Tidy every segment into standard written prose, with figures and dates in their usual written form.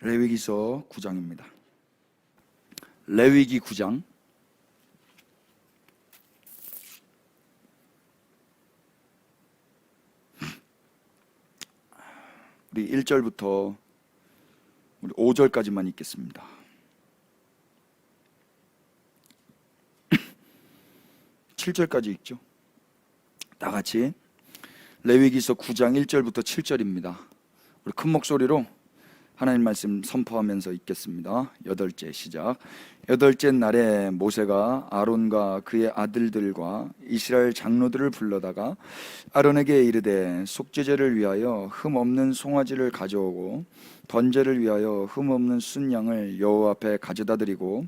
레위기서 9장입니다. 레위기 9장 우리 1절부터 우리 5절까지만 읽겠습니다. 7절까지 읽죠. 다 같이 레위기서 9장 1절부터 7절입니다. 우리 큰 목소리로 하나님 말씀 선포하면서 읽겠습니다. 8째 시작. 8째 날에 모세가 아론과 그의 아들들과 이스라엘 장로들을 불러다가 아론에게 이르되 속죄제를 위하여 흠 없는 송아지를 가져오고 번제를 위하여 흠 없는 순양을 여호와 앞에 가져다 드리고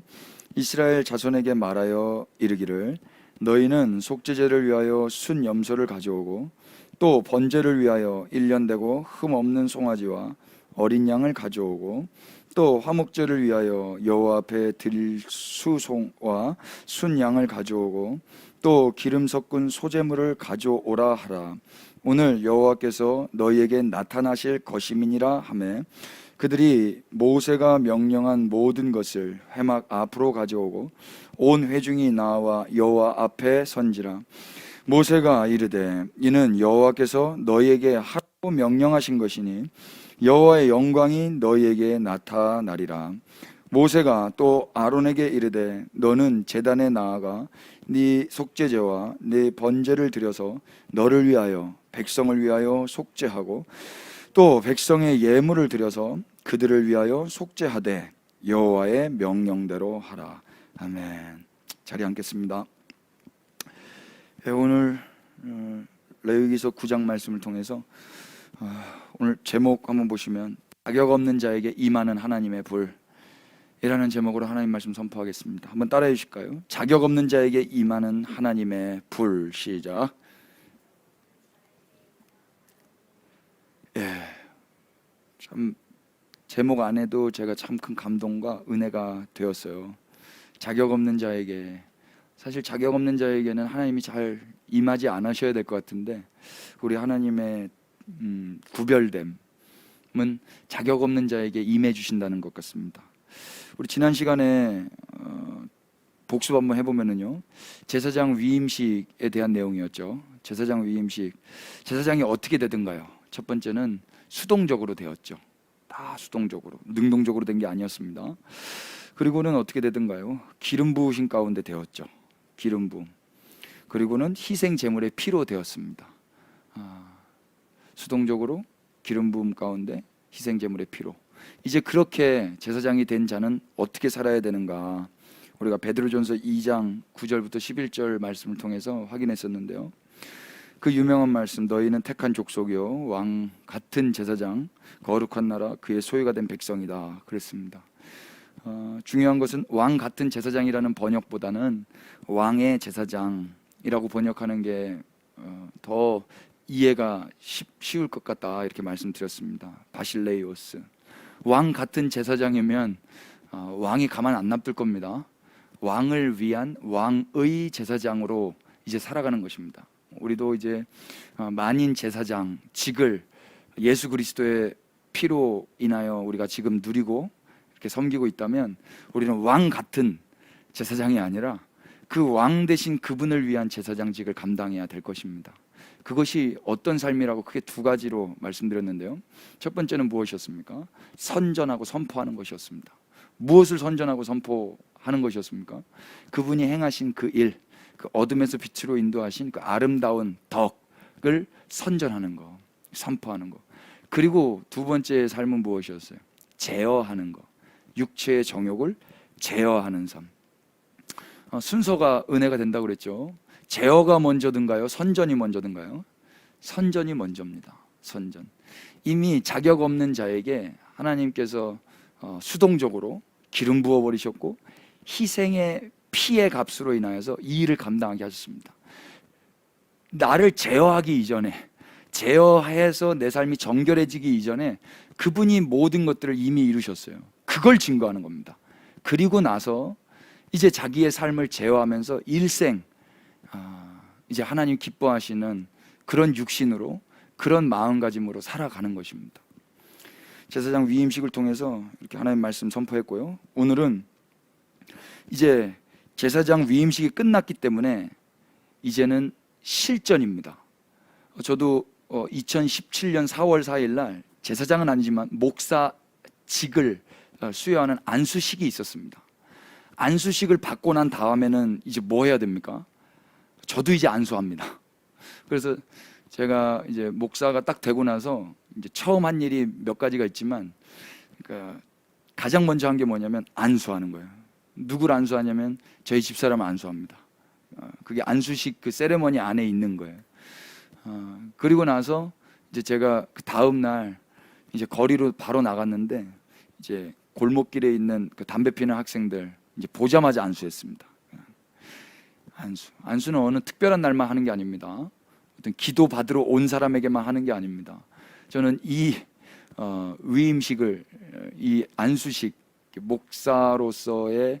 이스라엘 자손에게 말하여 이르기를 너희는 속죄제를 위하여 순 염소를 가져오고 또 번제를 위하여 1년 되고 흠 없는 송아지와 어린 양을 가져오고 또 화목제를 위하여 여호와 앞에 드릴 수송과 순양을 가져오고 또 기름 섞은 소제물을 가져오라 하라. 오늘 여호와께서 너희에게 나타나실 것임이니라 하매 그들이 모세가 명령한 모든 것을 회막 앞으로 가져오고 온 회중이 나와 여호와 앞에 선지라. 모세가 이르되 이는 여호와께서 너희에게 하라고 명령하신 것이니 여호와의 영광이 너희에게 나타나리라. 모세가 또 아론에게 이르되 너는 제단에 나아가 네 속죄제와 네 번제를 드려서 너를 위하여 백성을 위하여 속죄하고 또 백성의 예물을 드려서 그들을 위하여 속죄하되 여호와의 명령대로 하라. 아멘. 자리 앉겠습니다. 오늘 레위기서 9장 말씀을 통해서 오늘 제목 한번 보시면 자격 없는 자에게 임하는 하나님의 불이라는 제목으로 하나님 말씀 선포하겠습니다. 한번 따라해 주실까요? 자격 없는 자에게 임하는 하나님의 불. 시작. 참 제목 안에도 제가 참 큰 감동과 은혜가 되었어요. 자격 없는 자에게, 사실 자격 없는 자에게는 하나님이 잘 임하지 않으셔야 될 것 같은데 우리 하나님의 구별됨은 자격 없는 자에게 임해 주신다는 것 같습니다. 우리 지난 시간에 복습 한번 해보면은요, 제사장 위임식에 대한 내용이었죠. 제사장 위임식, 제사장이 어떻게 되든가요? 첫 번째는 수동적으로 되었죠. 다 수동적으로, 능동적으로 된 게 아니었습니다. 그리고는 어떻게 되든가요? 기름 부으신 가운데 되었죠. 기름 부음. 그리고는 희생 제물의 피로 되었습니다. 수동적으로 기름 부음 가운데 희생 제물의 피로. 이제 그렇게 제사장이 된 자는 어떻게 살아야 되는가? 우리가 베드로전서 2장 9절부터 11절 말씀을 통해서 확인했었는데요. 그 유명한 말씀, 너희는 택한 족속이요 왕 같은 제사장, 거룩한 나라, 그의 소유가 된 백성이다 그랬습니다. 중요한 것은 왕 같은 제사장이라는 번역보다는 왕의 제사장이라고 번역하는 게 더 이해가 쉬울 것 같다 이렇게 말씀드렸습니다. 바실레이오스, 왕 같은 제사장이면 왕이 가만 안 놔둘 겁니다. 왕을 위한 왕의 제사장으로 이제 살아가는 것입니다. 우리도 이제 만인 제사장 직을 예수 그리스도의 피로 인하여 우리가 지금 누리고 이렇게 섬기고 있다면 우리는 왕 같은 제사장이 아니라 그 왕 대신 그분을 위한 제사장직을 감당해야 될 것입니다. 그것이 어떤 삶이라고 크게 두 가지로 말씀드렸는데요. 첫 번째는 무엇이었습니까? 선전하고 선포하는 것이었습니다. 무엇을 선전하고 선포하는 것이었습니까? 그분이 행하신 그 일, 그 어둠에서 빛으로 인도하신 그 아름다운 덕을 선전하는 거, 선포하는 거. 그리고 두 번째 삶은 무엇이었어요? 제어하는 거, 육체의 정욕을 제어하는 삶. 순서가 은혜가 된다고 그랬죠. 제어가 먼저든가요? 선전이 먼저든가요? 선전이 먼저입니다. 선전. 이미 자격 없는 자에게 하나님께서 수동적으로 기름 부어버리셨고 희생의 피의 값으로 인하여서 이 일을 감당하게 하셨습니다. 나를 제어하기 이전에, 제어해서 내 삶이 정결해지기 이전에 그분이 모든 것들을 이미 이루셨어요. 그걸 증거하는 겁니다. 그리고 나서 이제 자기의 삶을 제어하면서 일생 이제 하나님 기뻐하시는 그런 육신으로, 그런 마음가짐으로 살아가는 것입니다. 제사장 위임식을 통해서 이렇게 하나님 말씀 선포했고요. 오늘은 이제 제사장 위임식이 끝났기 때문에 이제는 실전입니다. 저도 2017년 4월 4일 날 제사장은 아니지만 목사직을 수여하는 안수식이 있었습니다. 안수식을 받고 난 다음에는 이제 뭐 해야 됩니까? 저도 이제 안수합니다. 그래서 제가 이제 목사가 딱 되고 나서 이제 처음 한 일이 몇 가지가 있지만, 그러니까 가장 먼저 한 게 뭐냐면 안수하는 거예요. 누구를 안수하냐면 저희 집사람을 안수합니다. 그게 안수식 그 세레머니 안에 있는 거예요. 그리고 나서 이제 제가 그 다음 날 이제 거리로 바로 나갔는데 이제 골목길에 있는 그 담배 피는 학생들 이제 보자마자 안수했습니다. 안수는 어느 특별한 날만 하는 게 아닙니다. 어떤 기도 받으러 온 사람에게만 하는 게 아닙니다. 저는 이 위임식을, 이 안수식, 목사로서의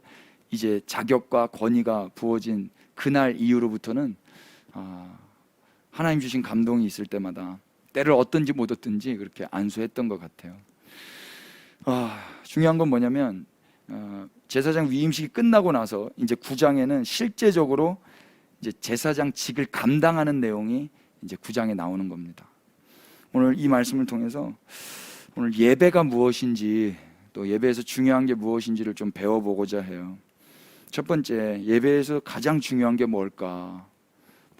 이제 자격과 권위가 부어진 그날 이후로부터는 하나님 주신 감동이 있을 때마다 때를 얻든지 못 얻든지 그렇게 안수했던 것 같아요. 중요한 건 뭐냐면 제사장 위임식이 끝나고 나서 이제 9장에는 실제적으로 이제 제사장직을 감당하는 내용이 이제 9장에 나오는 겁니다. 오늘 이 말씀을 통해서 오늘 예배가 무엇인지, 또 예배에서 중요한 게 무엇인지를 좀 배워보고자 해요. 첫 번째, 예배에서 가장 중요한 게 뭘까?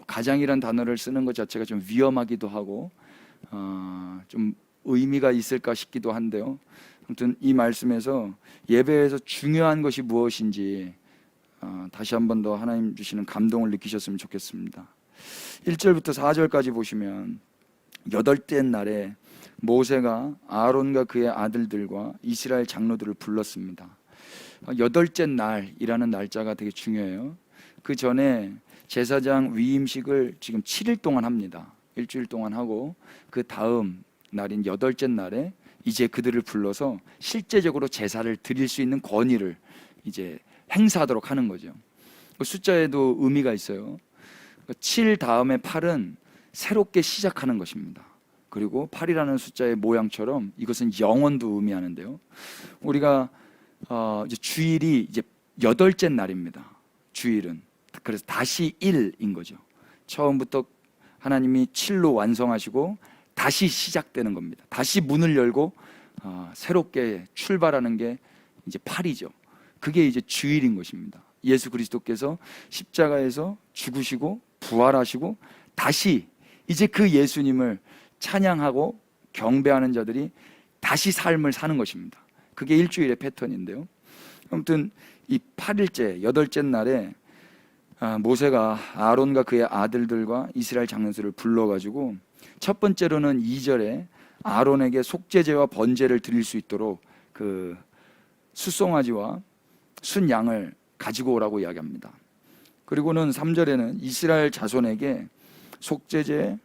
가장이란 단어를 쓰는 것 자체가 좀 위험하기도 하고 좀 의미가 있을까 싶기도 한데요. 아무튼 이 말씀에서 예배에서 중요한 것이 무엇인지 다시 한 번 더 하나님 주시는 감동을 느끼셨으면 좋겠습니다. 1절부터 4절까지 보시면, 여덟째 날에 모세가 아론과 그의 아들들과 이스라엘 장로들을 불렀습니다. 여덟째 날이라는 날짜가 되게 중요해요. 그 전에 제사장 위임식을 지금 7일 동안 합니다. 일주일 동안 하고 그 다음 날인 여덟째 날에 이제 그들을 불러서 실제적으로 제사를 드릴 수 있는 권위를 이제 행사하도록 하는 거죠. 그 숫자에도 의미가 있어요. 7 다음에 8은 새롭게 시작하는 것입니다. 그리고 8이라는 숫자의 모양처럼 이것은 영원도 의미하는데요. 우리가 이제 주일이 이제 여덟째 날입니다. 주일은 그래서 다시 1인 거죠. 처음부터 하나님이 7로 완성하시고 다시 시작되는 겁니다. 다시 문을 열고 새롭게 출발하는 게 이제 8이죠. 그게 이제 주일인 것입니다. 예수 그리스도께서 십자가에서 죽으시고 부활하시고 다시 이제 그 예수님을 찬양하고 경배하는 자들이 다시 삶을 사는 것입니다. 그게 일주일의 패턴인데요. 아무튼 이 8일째, 여덟째 날에 모세가 아론과 그의 아들들과 이스라엘 장로들을 불러가지고 첫 번째로는 2절에 아론에게 속죄제와 번제를 드릴 수 있도록 그 숫송아지와 순양을 가지고 오라고 이야기합니다. 그리고는 3절에는 이스라엘 자손에게 속죄제,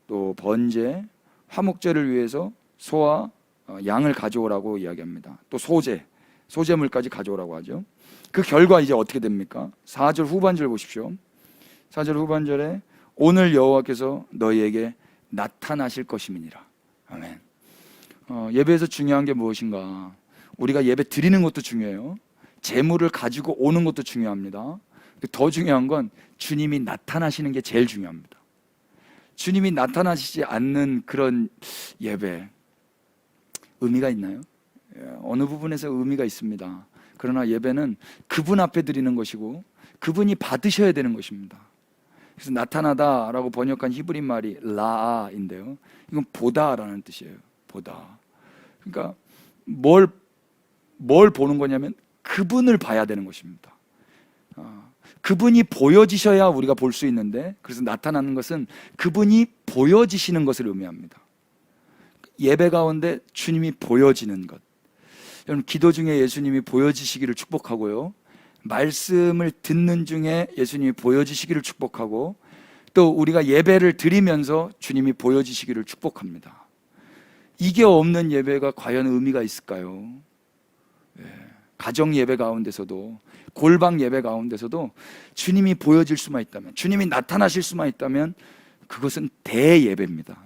또 번제, 화목제를 위해서 소와 양을 가져오라고 이야기합니다. 또 소제물까지 가져오라고 하죠. 그 결과 이제 어떻게 됩니까? 4절 후반절 보십시오. 4절 후반절에 오늘 여호와께서 너희에게 나타나실 것임이니라. 아멘. 예배에서 중요한 게 무엇인가? 우리가 예배 드리는 것도 중요해요. 제물을 가지고 오는 것도 중요합니다. 더 중요한 건 주님이 나타나시는 게 제일 중요합니다. 주님이 나타나시지 않는 그런 예배, 의미가 있나요? 어느 부분에서 의미가 있습니다. 그러나 예배는 그분 앞에 드리는 것이고 그분이 받으셔야 되는 것입니다. 그래서 나타나다라고 번역한 히브리 말이 라아인데요, 이건 보다라는 뜻이에요. 보다. 그러니까 뭘 보는 거냐면 그분을 봐야 되는 것입니다. 그분이 보여지셔야 우리가 볼 수 있는데, 그래서 나타나는 것은 그분이 보여지시는 것을 의미합니다. 예배 가운데 주님이 보여지는 것. 여러분, 기도 중에 예수님이 보여지시기를 축복하고요, 말씀을 듣는 중에 예수님이 보여지시기를 축복하고, 또 우리가 예배를 드리면서 주님이 보여지시기를 축복합니다. 이게 없는 예배가 과연 의미가 있을까요? 가정 예배 가운데서도, 골방 예배 가운데서도 주님이 보여질 수만 있다면, 주님이 나타나실 수만 있다면 그것은 대예배입니다.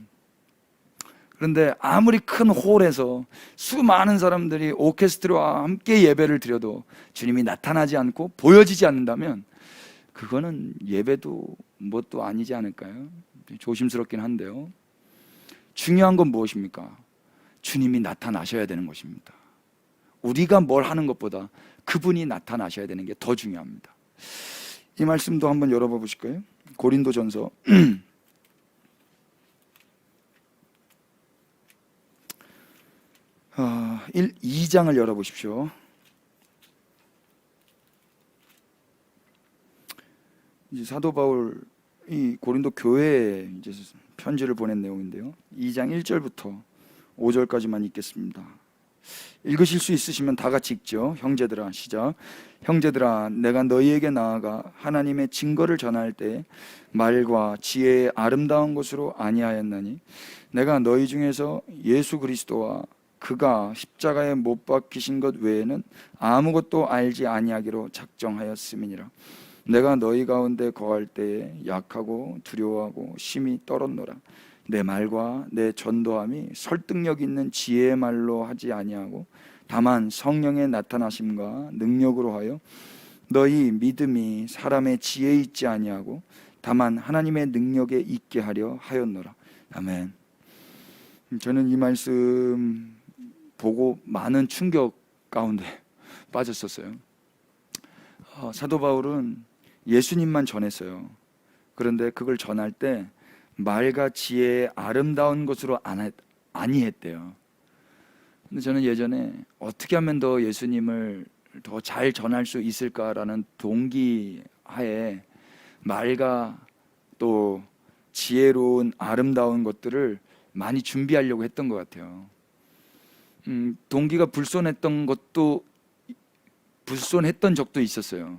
그런데 아무리 큰 홀에서 수많은 사람들이 오케스트라와 함께 예배를 드려도 주님이 나타나지 않고 보여지지 않는다면 그거는 예배도 뭣도 아니지 않을까요? 조심스럽긴 한데요. 중요한 건 무엇입니까? 주님이 나타나셔야 되는 것입니다. 우리가 뭘 하는 것보다 그분이 나타나셔야 되는 게 더 중요합니다. 이 말씀도 한번 열어봐 보실까요? 고린도전서 2장을 열어보십시오. 이제 사도 바울이 고린도 교회에 이제 편지를 보낸 내용인데요. 2장 1절부터 5절까지만 읽겠습니다. 읽으실 수 있으시면 다 같이 읽죠. 형제들아, 시작. 형제들아, 내가 너희에게 나아가 하나님의 증거를 전할 때 말과 지혜의 아름다운 것으로 아니하였나니 내가 너희 중에서 예수 그리스도와 그가 십자가에 못 박히신 것 외에는 아무것도 알지 아니하기로 작정하였음이니라. 내가 너희 가운데 거할 때에 약하고 두려워하고 심히 떨었노라. 내 말과 내 전도함이 설득력 있는 지혜의 말로 하지 아니하고 다만 성령의 나타나심과 능력으로 하여 너희 믿음이 사람의 지혜에 있지 아니하고 다만 하나님의 능력에 있게 하려 하였노라. 아멘. 저는 이 말씀 보고 많은 충격 가운데 빠졌었어요. 사도 바울은 예수님만 전했어요. 그런데 그걸 전할 때 말과 지혜의 아름다운 것으로 아니했대요. 근데 저는 예전에 어떻게 하면 더 예수님을 더 잘 전할 수 있을까라는 동기하에 말과 또 지혜로운 아름다운 것들을 많이 준비하려고 했던 것 같아요. 동기가 불손했던 적도 있었어요.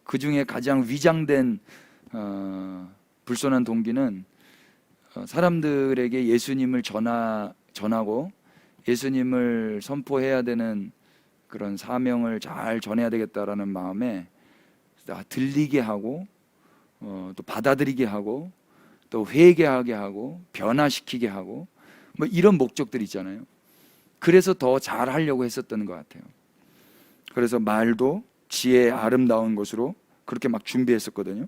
그 중에 가장 위장된 불손한 동기는 사람들에게 예수님을 전하고 예수님을 선포해야 되는 그런 사명을 잘 전해야 되겠다라는 마음에 들리게 하고 또 받아들이게 하고 또 회개하게 하고 변화시키게 하고 뭐 이런 목적들이 있잖아요. 그래서 더 잘하려고 했었던 것 같아요. 그래서 말도 지혜의 아름다운 것으로 그렇게 막 준비했었거든요.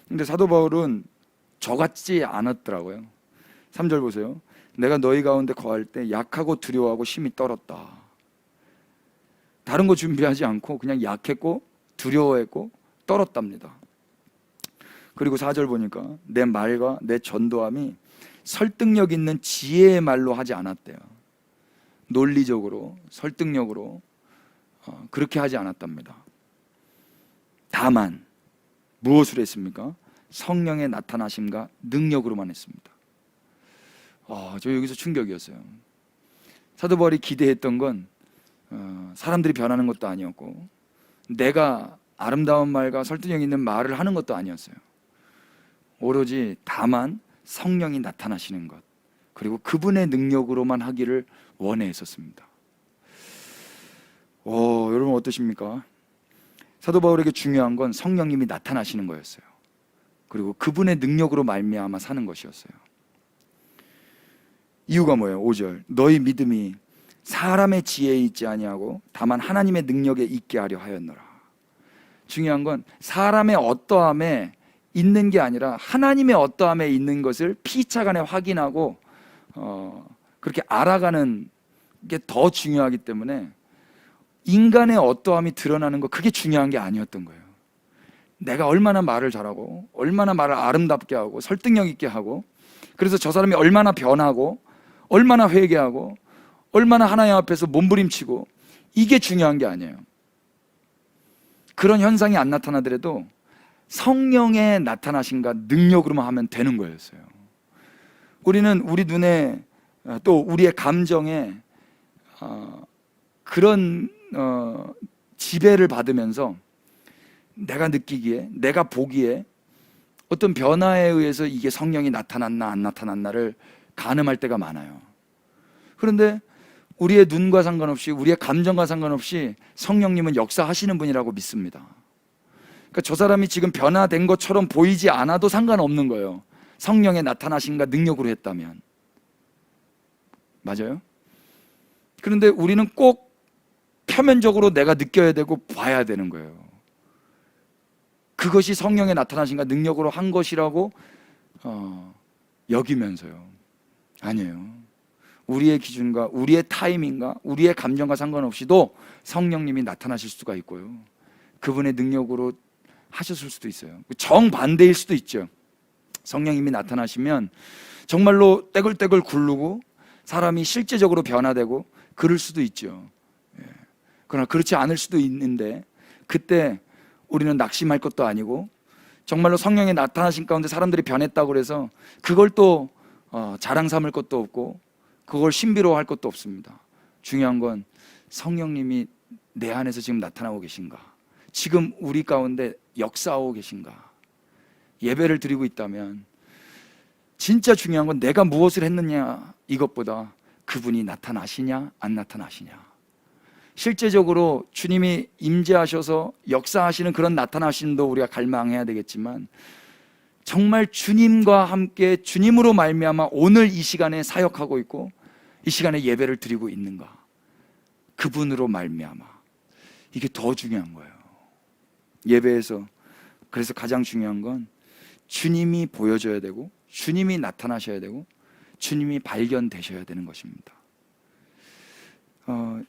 근데 사도 바울은 저같지 않았더라고요. 3절 보세요. 내가 너희 가운데 거할 때 약하고 두려워하고 심히 떨었다. 다른 거 준비하지 않고 그냥 약했고 두려워했고 떨었답니다. 그리고 4절 보니까 내 말과 내 전도함이 설득력 있는 지혜의 말로 하지 않았대요. 논리적으로 설득력으로 그렇게 하지 않았답니다. 다만 무엇으로 했습니까? 성령의 나타나심과 능력으로만 했습니다. 저 여기서 충격이었어요. 사도 바울이 기대했던 건 사람들이 변하는 것도 아니었고 내가 아름다운 말과 설득력 있는 말을 하는 것도 아니었어요. 오로지 다만 성령이 나타나시는 것 그리고 그분의 능력으로만 하기를 원해했었습니다. 여러분 어떠십니까? 사도 바울에게 중요한 건 성령님이 나타나시는 거였어요. 그리고 그분의 능력으로 말미암아 사는 것이었어요. 이유가 뭐예요? 5절 너희 믿음이 사람의 지혜에 있지 아니하고 다만 하나님의 능력에 있게 하려 하였노라. 중요한 건 사람의 어떠함에 있는 게 아니라 하나님의 어떠함에 있는 것을 피차간에 확인하고 그렇게 알아가는 게 더 중요하기 때문에 인간의 어떠함이 드러나는 거 그게 중요한 게 아니었던 거예요. 내가 얼마나 말을 잘하고 얼마나 말을 아름답게 하고 설득력 있게 하고 그래서 저 사람이 얼마나 변하고 얼마나 회개하고 얼마나 하나님 앞에서 몸부림치고 이게 중요한 게 아니에요. 그런 현상이 안 나타나더라도 성령의 나타나심과 능력으로만 하면 되는 거였어요. 우리는 우리 눈에 또 우리의 감정에 그런 지배를 받으면서 내가 느끼기에 내가 보기에 어떤 변화에 의해서 이게 성령이 나타났나 안 나타났나를 가늠할 때가 많아요. 그런데 우리의 눈과 상관없이 우리의 감정과 상관없이 성령님은 역사하시는 분이라고 믿습니다. 그러니까 저 사람이 지금 변화된 것처럼 보이지 않아도 상관없는 거예요. 성령의 나타나심과 능력으로 했다면. 맞아요? 그런데 우리는 꼭 표면적으로 내가 느껴야 되고 봐야 되는 거예요. 그것이 성령의 나타나신가 능력으로 한 것이라고 여기면서요. 아니에요. 우리의 기준과 우리의 타이밍과 우리의 감정과 상관없이도 성령님이 나타나실 수가 있고요. 그분의 능력으로 하셨을 수도 있어요. 정반대일 수도 있죠. 성령님이 나타나시면 정말로 떼굴떼굴 굴르고 사람이 실제적으로 변화되고 그럴 수도 있죠. 그러나 그렇지 않을 수도 있는데 그때 우리는 낙심할 것도 아니고 정말로 성령이 나타나신 가운데 사람들이 변했다고 그래서 그걸 또 자랑 삼을 것도 없고 그걸 신비로워할 것도 없습니다. 중요한 건 성령님이 내 안에서 지금 나타나고 계신가, 지금 우리 가운데 역사하고 계신가. 예배를 드리고 있다면 진짜 중요한 건 내가 무엇을 했느냐 이것보다 그분이 나타나시냐 안 나타나시냐. 실제적으로 주님이 임재하셔서 역사하시는 그런 나타나심도 우리가 갈망해야 되겠지만 정말 주님과 함께 주님으로 말미암아 오늘 이 시간에 사역하고 있고 이 시간에 예배를 드리고 있는가, 그분으로 말미암아. 이게 더 중요한 거예요. 예배에서 그래서 가장 중요한 건 주님이 보여져야 되고 주님이 나타나셔야 되고 주님이 발견되셔야 되는 것입니다.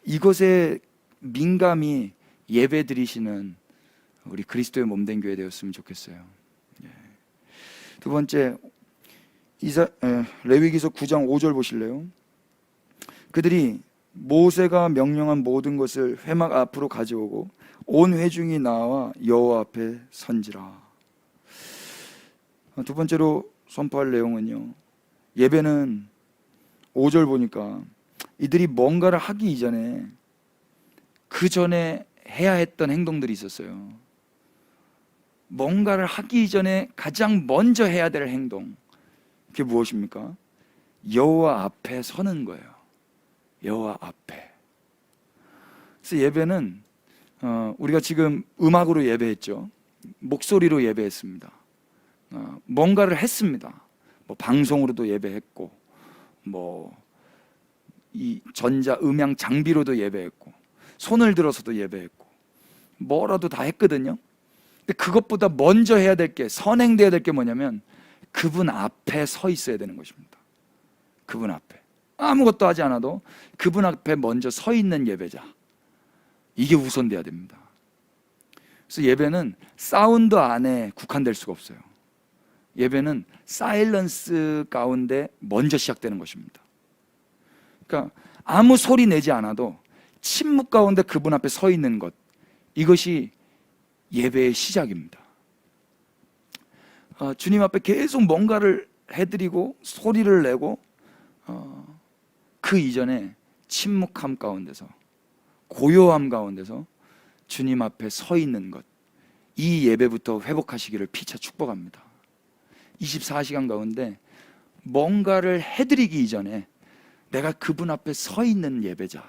이것에 민감히 예배 드리시는 우리 그리스도의 몸된 교회 되었으면 좋겠어요. 두 번째, 레위기서 9장 5절 보실래요? 그들이 모세가 명령한 모든 것을 회막 앞으로 가져오고 온 회중이 나와 여호와 앞에 선지라. 두 번째로 선포할 내용은요, 예배는 5절 보니까 이들이 뭔가를 하기 이전에 그 전에 해야 했던 행동들이 있었어요. 뭔가를 하기 이전에 가장 먼저 해야 될 행동, 그게 무엇입니까? 여호와 앞에 서는 거예요. 여호와 앞에. 그래서 예배는 우리가 지금 음악으로 예배했죠. 목소리로 예배했습니다. 뭔가를 했습니다. 뭐 방송으로도 예배했고, 뭐 이 전자 음향 장비로도 예배했고, 손을 들어서도 예배했고, 뭐라도 다 했거든요. 근데 그것보다 먼저 해야 될 게, 선행돼야 될 게 뭐냐면 그분 앞에 서 있어야 되는 것입니다. 그분 앞에 아무것도 하지 않아도 그분 앞에 먼저 서 있는 예배자, 이게 우선돼야 됩니다. 그래서 예배는 사운드 안에 국한될 수가 없어요. 예배는 사일런스 가운데 먼저 시작되는 것입니다. 그러니까 아무 소리 내지 않아도 침묵 가운데 그분 앞에 서 있는 것, 이것이 예배의 시작입니다. 주님 앞에 계속 뭔가를 해드리고 소리를 내고 그 이전에 침묵함 가운데서, 고요함 가운데서 주님 앞에 서 있는 것, 이 예배부터 회복하시기를 피차 축복합니다. 24시간 가운데 뭔가를 해드리기 이전에 내가 그분 앞에 서 있는 예배자,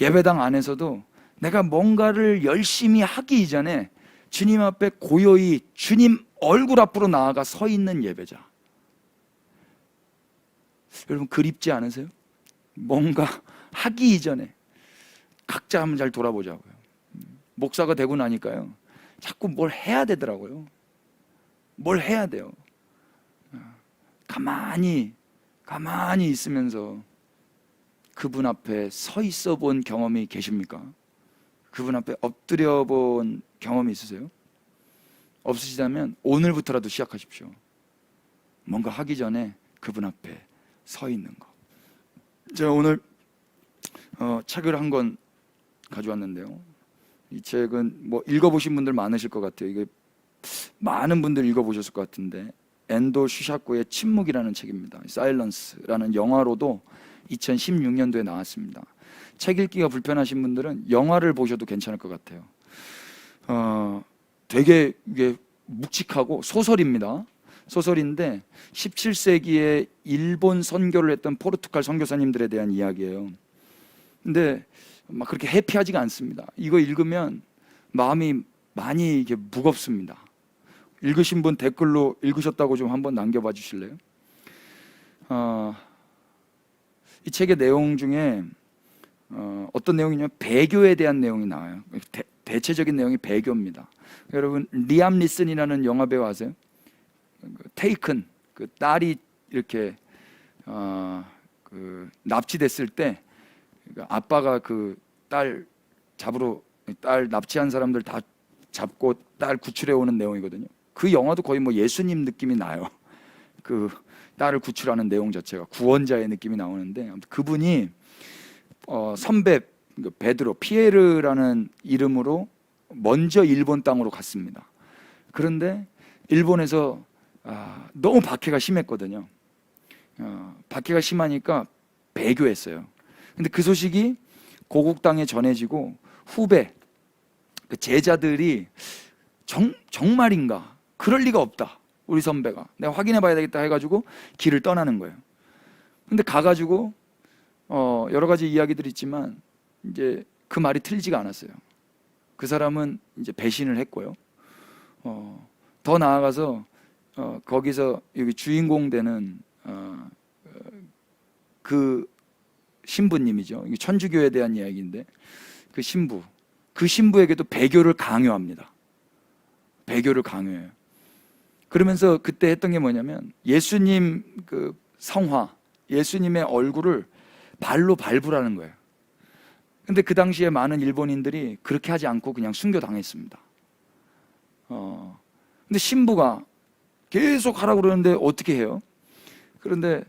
예배당 안에서도 내가 뭔가를 열심히 하기 이전에 주님 앞에 고요히 주님 얼굴 앞으로 나아가 서 있는 예배자. 여러분 그립지 않으세요? 뭔가 하기 이전에 각자 한번 잘 돌아보자고요. 목사가 되고 나니까요, 자꾸 뭘 해야 되더라고요. 뭘 해야 돼요. 가만히 있으면서 그분 앞에 서 있어 본 경험이 계십니까? 그분 앞에 엎드려 본 경험이 있으세요? 없으시다면 오늘부터라도 시작하십시오. 뭔가 하기 전에 그분 앞에 서 있는 거. 제가 오늘 책을 한 권 가져왔는데요, 이 책은 뭐 읽어보신 분들 많으실 것 같아요. 이게 많은 분들 읽어보셨을 것 같은데, 엔도 슈샤코의 침묵이라는 책입니다. 사일런스라는 영화로도 2016년도에 나왔습니다. 책 읽기가 불편하신 분들은 영화를 보셔도 괜찮을 것 같아요. 되게 이게 묵직하고 소설입니다. 소설인데 17세기에 일본 선교를 했던 포르투갈 선교사님들에 대한 이야기예요. 근데 막 그렇게 해피하지가 않습니다. 이거 읽으면 마음이 많이 이게 무겁습니다. 읽으신 분 댓글로 읽으셨다고 좀 한번 남겨봐 주실래요? 이 책의 내용 중에 어떤 내용이냐면 배교에 대한 내용이 나와요. 대체적인 내용이 배교입니다. 여러분 리암 니슨이라는 영화 배우 아세요? 테이큰, 그 딸이 이렇게 그 납치됐을 때 아빠가 그 딸 잡으러, 딸 납치한 사람들 다 잡고 딸 구출해 오는 내용이거든요. 그 영화도 거의 뭐 예수님 느낌이 나요. 그 딸을 구출하는 내용 자체가 구원자의 느낌이 나오는데, 그분이 선배 베드로 피에르라는 이름으로 먼저 일본 땅으로 갔습니다. 그런데 일본에서 너무 박해가 심했거든요. 박해가 심하니까 배교했어요. 근데 그 소식이 고국 땅에 전해지고 후배 그 제자들이 정말인가? 그럴 리가 없다. 우리 선배가 내가 확인해 봐야 되겠다 해가지고 길을 떠나는 거예요. 근데 가가지고 여러 가지 이야기들이 있지만 이제 그 말이 틀리지가 않았어요. 그 사람은 이제 배신을 했고요. 더 나아가서 거기서 여기 주인공 되는 그 신부님이죠. 이게 천주교에 대한 이야기인데 그 신부에게도 배교를 강요합니다. 배교를 강요해요. 그러면서 그때 했던 게 뭐냐면 예수님 그 성화, 예수님의 얼굴을 발로 밟으라는 거예요. 근데 그 당시에 많은 일본인들이 그렇게 하지 않고 그냥 순교당했습니다. 근데 신부가 계속 하라고 그러는데 어떻게 해요? 그런데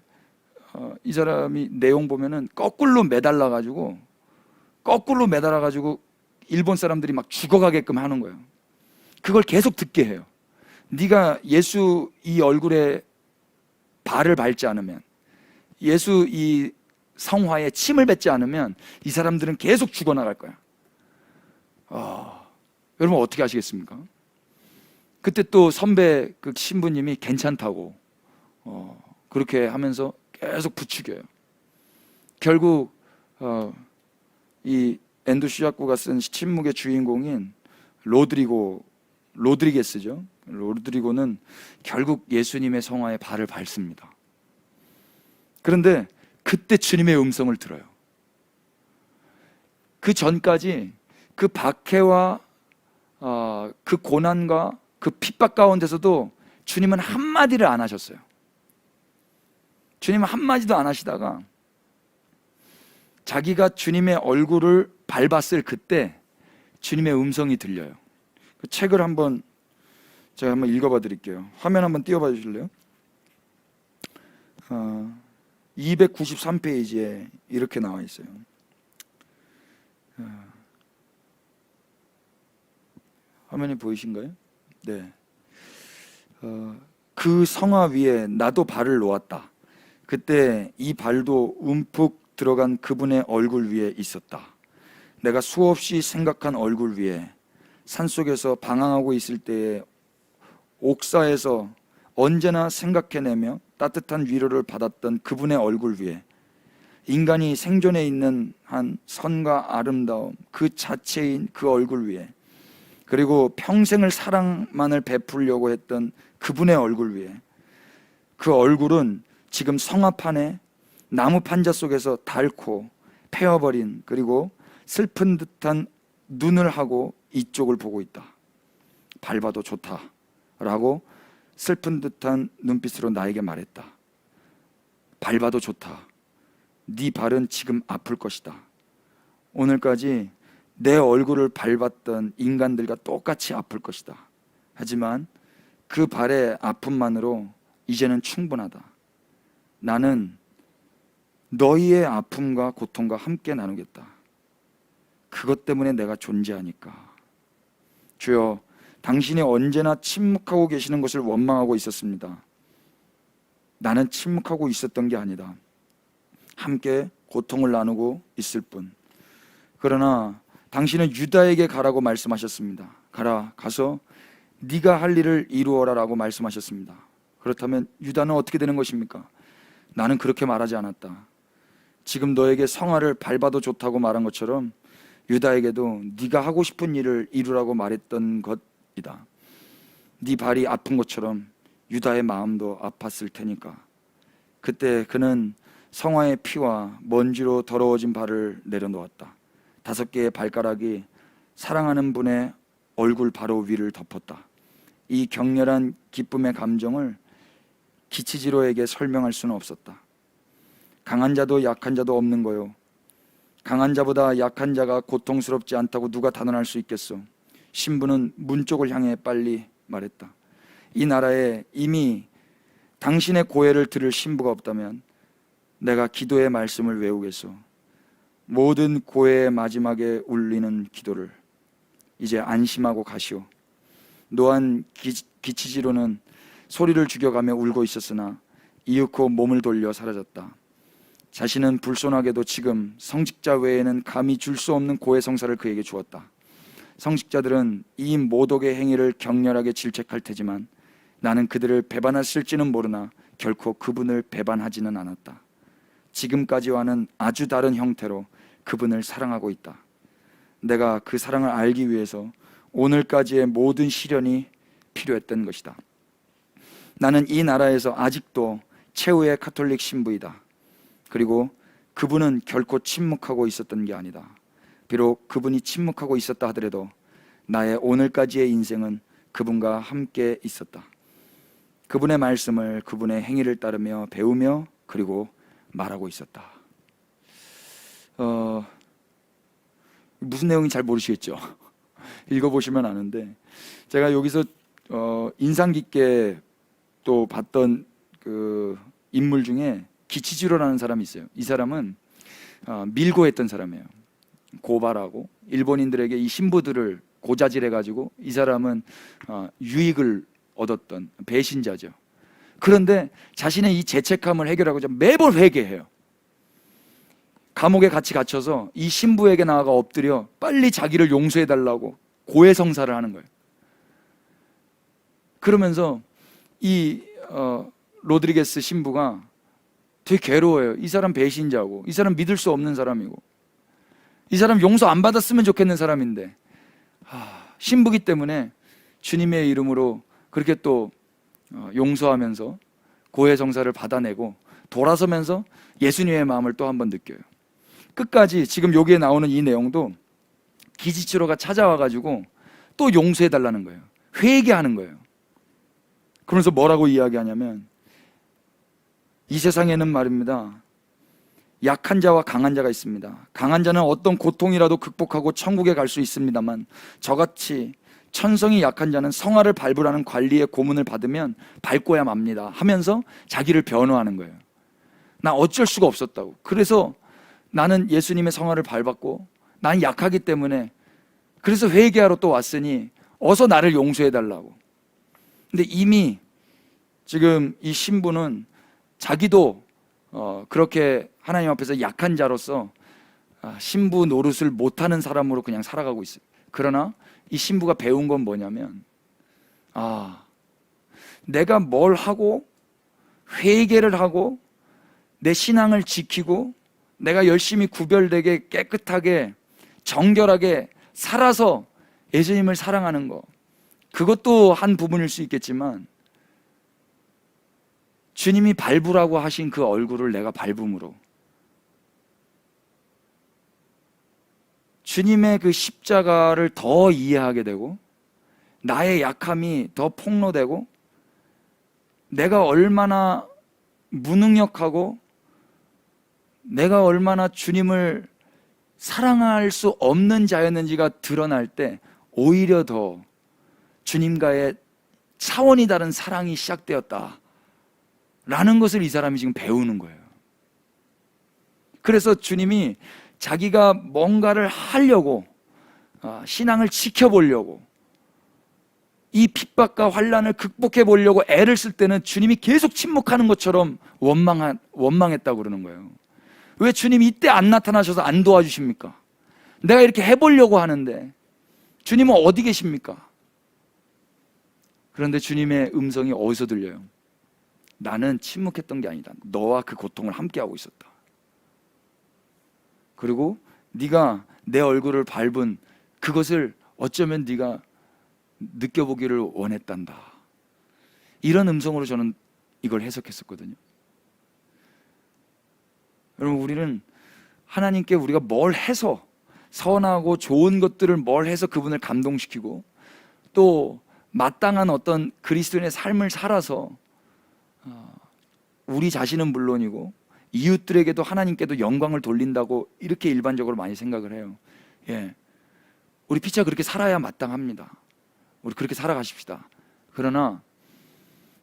이 사람이 내용 보면은 거꾸로 매달아가지고 일본 사람들이 막 죽어가게끔 하는 거예요. 그걸 계속 듣게 해요. 네가 예수 이 얼굴에 발을 밟지 않으면, 예수 이 성화에 침을 뱉지 않으면 이 사람들은 계속 죽어나갈 거야. 여러분 어떻게 하시겠습니까? 그때 또 선배 그 신부님이 괜찮다고 그렇게 하면서 계속 부추겨요. 결국 이 엔도 슈자쿠가 쓴 침묵의 주인공인 로드리게스죠. 로드리고는 결국 예수님의 성화에 발을 밟습니다. 그런데 그때 주님의 음성을 들어요. 그 전까지 그 박해와 그 고난과 그 핍박 가운데서도 주님은 한마디를 안 하셨어요. 주님은 한마디도 안 하시다가 자기가 주님의 얼굴을 밟았을 그때 주님의 음성이 들려요. 그 책을 제가 한번 읽어봐 드릴게요. 화면 한번 띄워봐 주실래요? 293페이지에 이렇게 나와 있어요. 화면이 보이신가요? 네. 그 성화 위에 나도 발을 놓았다. 그때 이 발도 움푹 들어간 그분의 얼굴 위에 있었다. 내가 수없이 생각한 얼굴 위에, 산속에서 방황하고 있을 때에 옥사에서 언제나 생각해내며 따뜻한 위로를 받았던 그분의 얼굴 위에, 인간이 생존해 있는 한 선과 아름다움 그 자체인 그 얼굴 위에, 그리고 평생을 사랑만을 베풀려고 했던 그분의 얼굴 위에, 그 얼굴은 지금 성화판에 나무 판자 속에서 닳고 패어버린, 그리고 슬픈 듯한 눈을 하고 이쪽을 보고 있다. 밟아도 좋다 라고 슬픈 듯한 눈빛으로 나에게 말했다. 밟아도 좋다. 네 발은 지금 아플 것이다. 오늘까지 내 얼굴을 밟았던 인간들과 똑같이 아플 것이다. 하지만 그 발의 아픔만으로 이제는 충분하다. 나는 너희의 아픔과 고통과 함께 나누겠다. 그것 때문에 내가 존재하니까. 주여, 당신이 언제나 침묵하고 계시는 것을 원망하고 있었습니다. 나는 침묵하고 있었던 게 아니다. 함께 고통을 나누고 있을 뿐. 그러나 당신은 유다에게 가라고 말씀하셨습니다. 가서 네가 할 일을 이루어라 라고 말씀하셨습니다. 그렇다면 유다는 어떻게 되는 것입니까? 나는 그렇게 말하지 않았다. 지금 너에게 성화를 밟아도 좋다고 말한 것처럼 유다에게도 네가 하고 싶은 일을 이루라고 말했던 것이다. 네 발이 아픈 것처럼 유다의 마음도 아팠을 테니까. 그때 그는 성화의 피와 먼지로 더러워진 발을 내려놓았다. 5개의 발가락이 사랑하는 분의 얼굴 바로 위를 덮었다. 이 격렬한 기쁨의 감정을 기치지로에게 설명할 수는 없었다. 강한 자도 약한 자도 없는 거요. 강한 자보다 약한 자가 고통스럽지 않다고 누가 단언할 수 있겠소? 신부는 문 쪽을 향해 빨리 말했다. 이 나라에 이미 당신의 고해를 들을 신부가 없다면 내가 기도의 말씀을 외우겠소. 모든 고해의 마지막에 울리는 기도를. 이제 안심하고 가시오. 노한 기치지로는 소리를 죽여가며 울고 있었으나 이윽고 몸을 돌려 사라졌다. 자신은 불손하게도 지금 성직자 외에는 감히 줄 수 없는 고해 성사를 그에게 주었다. 성직자들은 이 모독의 행위를 격렬하게 질책할 테지만 나는 그들을 배반했을지는 모르나 결코 그분을 배반하지는 않았다. 지금까지와는 아주 다른 형태로 그분을 사랑하고 있다. 내가 그 사랑을 알기 위해서 오늘까지의 모든 시련이 필요했던 것이다. 나는 이 나라에서 아직도 최후의 카톨릭 신부이다. 그리고 그분은 결코 침묵하고 있었던 게 아니다. 비록 그분이 침묵하고 있었다 하더라도 나의 오늘까지의 인생은 그분과 함께 있었다. 그분의 말씀을, 그분의 행위를 따르며 배우며 그리고 말하고 있었다. 무슨 내용인지 잘 모르시겠죠? 읽어보시면 아는데, 제가 여기서 인상 깊게 또 봤던 그 인물 중에 기치지로라는 사람이 있어요. 이 사람은 밀고 했던 사람이에요. 고발하고 일본인들에게 이 신부들을 고자질해가지고 이 사람은 유익을 얻었던 배신자죠. 그런데 자신의 이 죄책감을 해결하고자 매번 회개해요. 감옥에 같이 갇혀서 이 신부에게 나아가 엎드려 빨리 자기를 용서해달라고 고해성사를 하는 거예요. 그러면서 이 로드리게스 신부가 되게 괴로워요. 이 사람 배신자고, 이 사람 믿을 수 없는 사람이고, 이 사람 용서 안 받았으면 좋겠는 사람인데 신부기 때문에 주님의 이름으로 그렇게 또 용서하면서 고해성사를 받아내고 돌아서면서 예수님의 마음을 또 한번 느껴요. 끝까지 지금 여기에 나오는 이 내용도 기지치로가 찾아와가지고 또 용서해달라는 거예요. 회개하는 거예요. 그러면서 뭐라고 이야기하냐면, 이 세상에는 말입니다, 약한 자와 강한 자가 있습니다. 강한 자는 어떤 고통이라도 극복하고 천국에 갈 수 있습니다만 저같이 천성이 약한 자는 성화를 밟으라는 관리의 고문을 받으면 밟고야 맙니다 하면서 자기를 변호하는 거예요. 나 어쩔 수가 없었다고. 그래서 나는 예수님의 성화를 밟았고 난 약하기 때문에 그래서 회개하러 또 왔으니 어서 나를 용서해달라고. 근데 이미 지금 이 신부는 자기도 그렇게 하나님 앞에서 약한 자로서 신부 노릇을 못하는 사람으로 그냥 살아가고 있어요. 그러나 이 신부가 배운 건 뭐냐면, 내가 뭘 하고 회개를 하고 내 신앙을 지키고 내가 열심히 구별되게 깨끗하게 정결하게 살아서 예수님을 사랑하는 거, 그것도 한 부분일 수 있겠지만 주님이 밟으라고 하신 그 얼굴을 내가 밟음으로 주님의 그 십자가를 더 이해하게 되고 나의 약함이 더 폭로되고 내가 얼마나 무능력하고 내가 얼마나 주님을 사랑할 수 없는 자였는지가 드러날 때 오히려 더 주님과의 차원이 다른 사랑이 시작되었다 라는 것을 이 사람이 지금 배우는 거예요. 그래서 주님이 자기가 뭔가를 하려고 신앙을 지켜보려고 이 핍박과 환난을 극복해 보려고 애를 쓸 때는 주님이 계속 침묵하는 것처럼 원망했다고 그러는 거예요. 왜 주님이 이때 안 나타나셔서 안 도와주십니까? 내가 이렇게 해보려고 하는데 주님은 어디 계십니까? 그런데 주님의 음성이 어디서 들려요? 나는 침묵했던 게 아니다. 너와 그 고통을 함께하고 있었다. 그리고 네가 내 얼굴을 밟은 그것을 어쩌면 네가 느껴보기를 원했단다. 이런 음성으로 저는 이걸 해석했었거든요. 여러분, 우리는 하나님께 우리가 뭘 해서, 선하고 좋은 것들을 뭘 해서 그분을 감동시키고, 또 마땅한 어떤 그리스도인의 삶을 살아서 우리 자신은 물론이고 이웃들에게도 하나님께도 영광을 돌린다고 이렇게 일반적으로 많이 생각을 해요. 예, 우리 피차 그렇게 살아야 마땅합니다. 우리 그렇게 살아가십시다. 그러나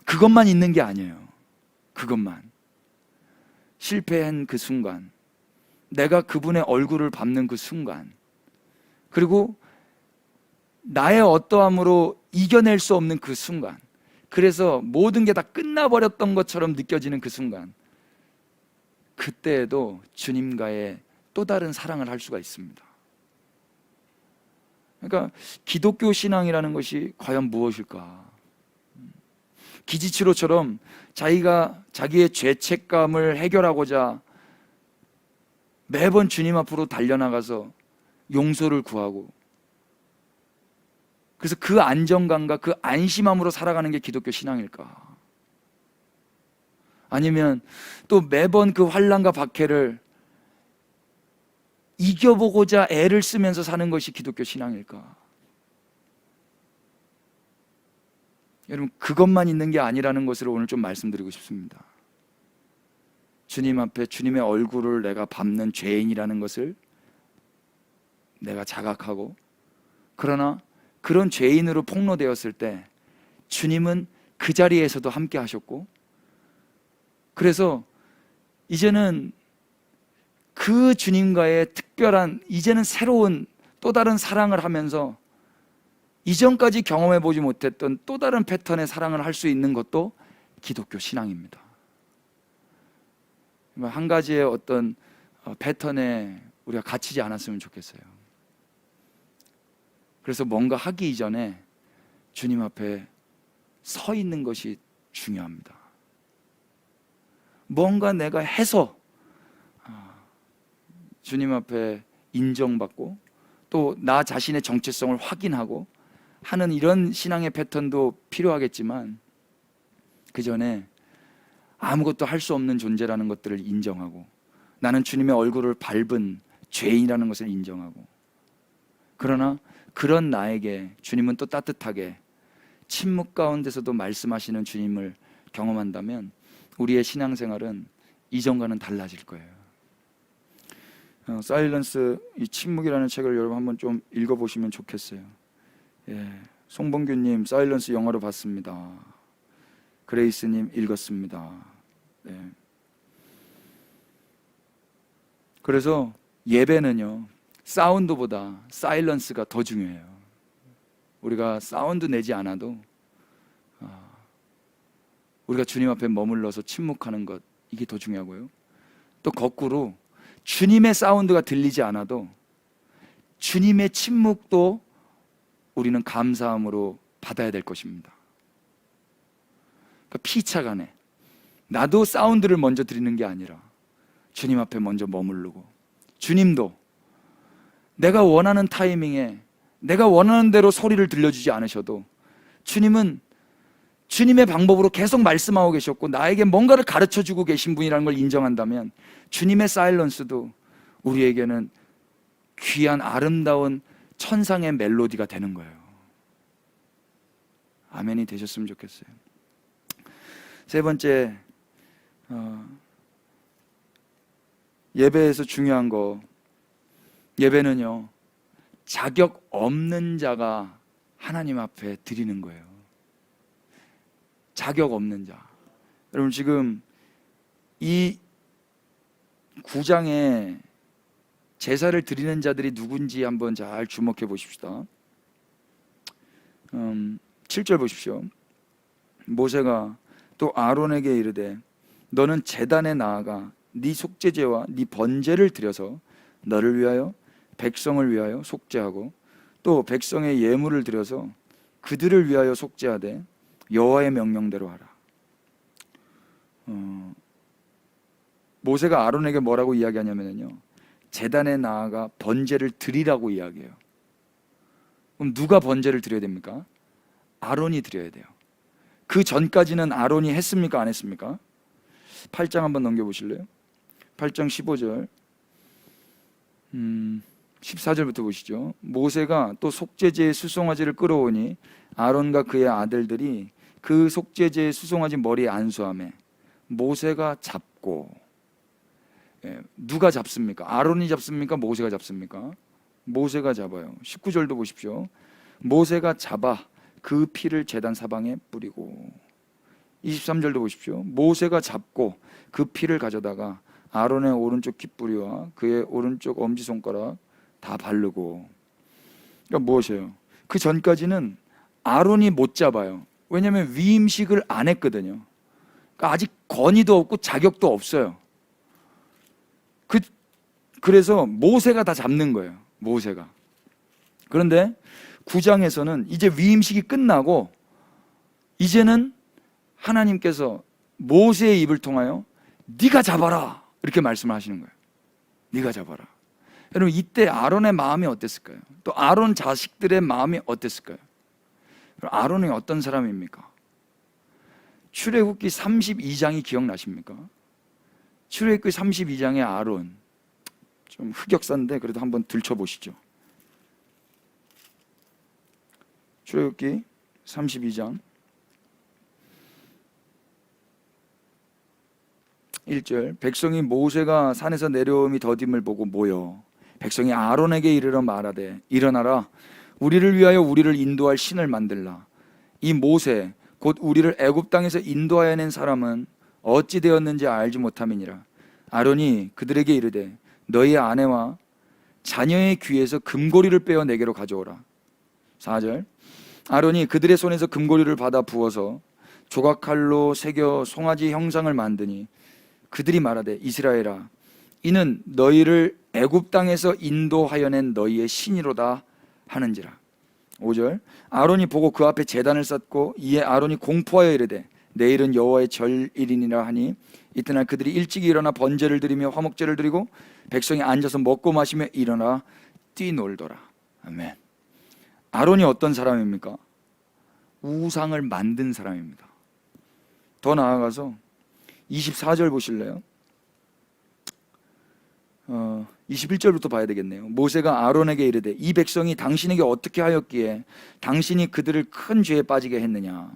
그것만 있는 게 아니에요. 그것만. 실패한 그 순간, 내가 그분의 얼굴을 밟는 그 순간, 그리고 나의 어떠함으로 이겨낼 수 없는 그 순간, 그래서 모든 게 다 끝나버렸던 것처럼 느껴지는 그 순간, 그때에도 주님과의 또 다른 사랑을 할 수가 있습니다. 그러니까 기독교 신앙이라는 것이 과연 무엇일까? 기지치로처럼 자기가 자기의 죄책감을 해결하고자 매번 주님 앞으로 달려나가서 용서를 구하고, 그래서 그 안정감과 그 안심함으로 살아가는 게 기독교 신앙일까? 아니면 또 매번 그 환난과 박해를 이겨보고자 애를 쓰면서 사는 것이 기독교 신앙일까? 여러분, 그것만 있는 게 아니라는 것을 오늘 좀 말씀드리고 싶습니다. 주님 앞에 주님의 얼굴을 내가 밟는 죄인이라는 것을 내가 자각하고, 그러나 그런 죄인으로 폭로되었을 때 주님은 그 자리에서도 함께 하셨고, 그래서 이제는 그 주님과의 특별한, 이제는 새로운 또 다른 사랑을 하면서 이전까지 경험해 보지 못했던 또 다른 패턴의 사랑을 할 수 있는 것도 기독교 신앙입니다. 한 가지의 어떤 패턴에 우리가 갇히지 않았으면 좋겠어요. 그래서 뭔가 하기 이전에 주님 앞에 서 있는 것이 중요합니다. 뭔가 내가 해서 주님 앞에 인정받고 또 나 자신의 정체성을 확인하고 하는 이런 신앙의 패턴도 필요하겠지만, 그 전에 아무것도 할 수 없는 존재라는 것들을 인정하고, 나는 주님의 얼굴을 밟은 죄인이라는 것을 인정하고, 그러나 그런 나에게 주님은 또 따뜻하게 침묵 가운데서도 말씀하시는 주님을 경험한다면 우리의 신앙생활은 이전과는 달라질 거예요. 사일런스, 이 침묵이라는 책을 여러분 한번 좀 읽어보시면 좋겠어요. 예, 송봉규님 사일런스 영화로 봤습니다. 그레이스님 읽었습니다. 네. 그래서 예배는요, 사운드보다 사일런스가 더 중요해요. 우리가 사운드 내지 않아도 우리가 주님 앞에 머물러서 침묵하는 것, 이게 더 중요하고요. 또 거꾸로 주님의 사운드가 들리지 않아도 주님의 침묵도 우리는 감사함으로 받아야 될 것입니다. 그러니까 피차간에 나도 사운드를 먼저 드리는 게 아니라 주님 앞에 먼저 머무르고, 주님도 내가 원하는 타이밍에 내가 원하는 대로 소리를 들려주지 않으셔도 주님은 주님의 방법으로 계속 말씀하고 계셨고 나에게 뭔가를 가르쳐주고 계신 분이라는 걸 인정한다면 주님의 사일런스도 우리에게는 귀한 아름다운 천상의 멜로디가 되는 거예요. 아멘이 되셨으면 좋겠어요. 세 번째, 예배에서 중요한 거, 예배는요 자격 없는 자가 하나님 앞에 드리는 거예요. 자격 없는 자. 여러분, 지금 이 9장에 제사를 드리는 자들이 누군지 한번 잘 주목해 보십시다. 7절 보십시오. 모세가 또 아론에게 이르되 너는 제단에 나아가 네 속죄제와 네 번제를 드려서 너를 위하여 백성을 위하여 속죄하고 또 백성의 예물을 드려서 그들을 위하여 속죄하되 여호와의 명령대로 하라. 모세가 아론에게 뭐라고 이야기하냐면요, 제단에 나아가 번제를 드리라고 이야기해요. 그럼 누가 번제를 드려야 됩니까? 아론이 드려야 돼요. 그 전까지는 아론이 했습니까? 안 했습니까? 8장 한번 넘겨보실래요? 8장 15절 14절부터 보시죠. 모세가 또 속죄제의 수송아지를 끌어오니 아론과 그의 아들들이 그 속죄제의 수송아지 머리에 안수하며 모세가 잡고, 누가 잡습니까? 아론이 잡습니까? 모세가 잡습니까? 모세가 잡아요. 19절도 보십시오. 모세가 잡아 그 피를 제단 사방에 뿌리고, 23절도 보십시오. 모세가 잡고 그 피를 가져다가 아론의 오른쪽 귓부리와 그의 오른쪽 엄지손가락 다 바르고. 그러니까 무엇이에요? 그 전까지는 아론이 못 잡아요. 왜냐하면 위임식을 안 했거든요. 그러니까 아직 권위도 없고 자격도 없어요. 그래서 모세가 다 잡는 거예요. 모세가. 그런데 9장에서는 이제 위임식이 끝나고 이제는 하나님께서 모세의 입을 통하여 네가 잡아라 이렇게 말씀을 하시는 거예요. 네가 잡아라. 여러분, 이때 아론의 마음이 어땠을까요? 또 아론 자식들의 마음이 어땠을까요? 아론이 어떤 사람입니까? 출애굽기 32장이 기억나십니까? 출애굽기 32장의 아론, 좀 흑역사인데 그래도 한번 들춰보시죠. 출애굽기 32장 1절, 백성이 모세가 산에서 내려옴이 더딤을 보고 모여 백성이 아론에게 이르러 말하되 일어나라, 우리를 위하여 우리를 인도할 신을 만들라. 이 모세 곧 우리를 애굽 땅에서 인도하여 낸 사람은 어찌 되었는지 알지 못함이니라. 아론이 그들에게 이르되 너희 아내와 자녀의 귀에서 금고리를 빼어 내게로 가져오라. 4절, 아론이 그들의 손에서 금고리를 받아 부어서 조각칼로 새겨 송아지 형상을 만드니 그들이 말하되 이스라엘아, 이는 너희를 애굽 땅에서 인도하여 낸 너희의 신이로다 하는지라. 5절, 아론이 보고 그 앞에 제단을 쌓고 이에 아론이 공포하여 이르되 내일은 여호와의 절일이니라 하니 이튿날 그들이 일찍 일어나 번제를 드리며 화목제를 드리고 백성이 앉아서 먹고 마시며 일어나 뛰놀더라. 아멘. 아론이 어떤 사람입니까? 우상을 만든 사람입니다. 더 나아가서 24절 보실래요? 21절부터 봐야 되겠네요. 모세가 아론에게 이르되 이 백성이 당신에게 어떻게 하였기에 당신이 그들을 큰 죄에 빠지게 했느냐.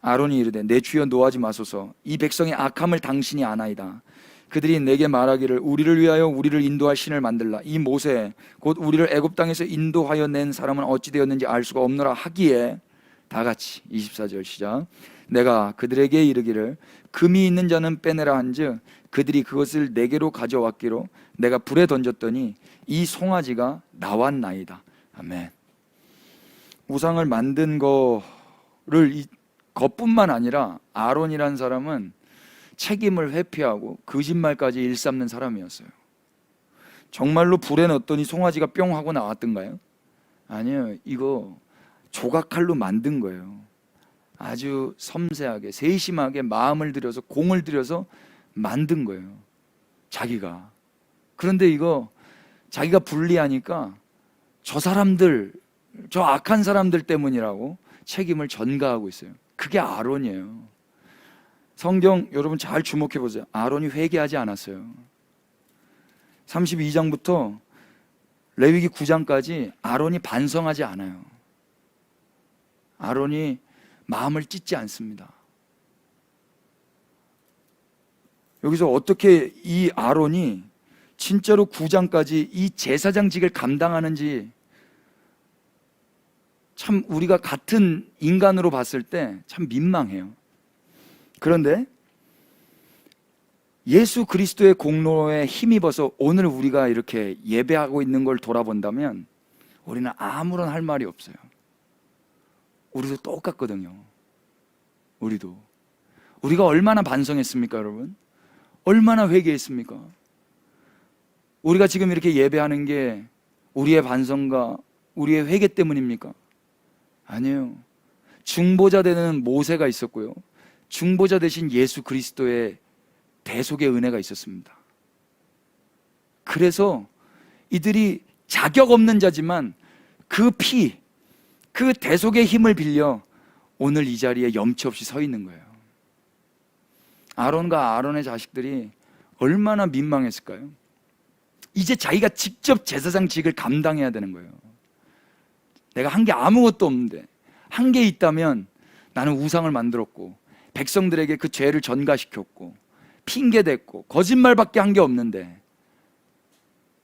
아론이 이르되 내 주여 노하지 마소서, 이 백성의 악함을 당신이 아나이다. 그들이 내게 말하기를 우리를 위하여 우리를 인도할 신을 만들라. 이 모세 곧 우리를 애굽 땅에서 인도하여 낸 사람은 어찌 되었는지 알 수가 없노라 하기에, 다 같이 24절 시작. 내가 그들에게 이르기를 금이 있는 자는 빼내라 한즉 그들이 그것을 내게로 가져왔기로 내가 불에 던졌더니 이 송아지가 나왔나이다. 아멘. 우상을 만든 거를 것뿐만 아니라 아론이란 사람은 책임을 회피하고 거짓말까지 일삼는 사람이었어요. 정말로 불에 넣었더니 송아지가 뿅 하고 나왔던가요? 아니요, 이거 조각칼로 만든 거예요. 아주 섬세하게 세심하게 마음을 들여서 공을 들여서 만든 거예요, 자기가. 그런데 이거 자기가 불리하니까 저 사람들, 저 악한 사람들 때문이라고 책임을 전가하고 있어요. 그게 아론이에요. 성경 여러분 잘 주목해 보세요. 아론이 회개하지 않았어요. 32장부터 레위기 9장까지 아론이 반성하지 않아요. 아론이 마음을 찢지 않습니다. 여기서 어떻게 이 아론이 진짜로 9장까지 이 제사장직을 감당하는지 참 우리가 같은 인간으로 봤을 때 참 민망해요. 그런데 예수 그리스도의 공로에 힘입어서 오늘 우리가 이렇게 예배하고 있는 걸 돌아본다면 우리는 아무런 할 말이 없어요. 우리도 똑같거든요. 우리가 얼마나 반성했습니까, 여러분? 얼마나 회개했습니까? 우리가 지금 이렇게 예배하는 게 우리의 반성과 우리의 회개 때문입니까? 아니에요. 중보자 되는 모세가 있었고요, 중보자 되신 예수 그리스도의 대속의 은혜가 있었습니다. 그래서 이들이 자격 없는 자지만 그 피, 그 대속의 힘을 빌려 오늘 이 자리에 염치 없이 서 있는 거예요. 아론과 아론의 자식들이 얼마나 민망했을까요? 이제 자기가 직접 제사장직을 감당해야 되는 거예요. 내가 한 게 아무것도 없는데, 한 게 있다면 나는 우상을 만들었고 백성들에게 그 죄를 전가시켰고 핑계댔고 거짓말밖에 한 게 없는데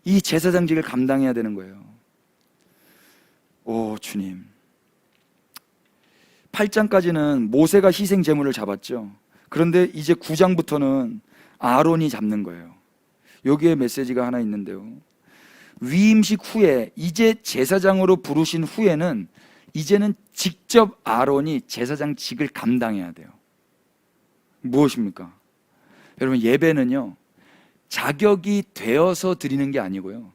이 제사장직을 감당해야 되는 거예요. 오 주님, 8장까지는 모세가 희생 제물을 잡았죠. 그런데 이제 9장부터는 아론이 잡는 거예요. 여기에 메시지가 하나 있는데요, 위임식 후에, 이제 제사장으로 부르신 후에는 이제는 직접 아론이 제사장직을 감당해야 돼요. 무엇입니까? 여러분, 예배는요 자격이 되어서 드리는 게 아니고요,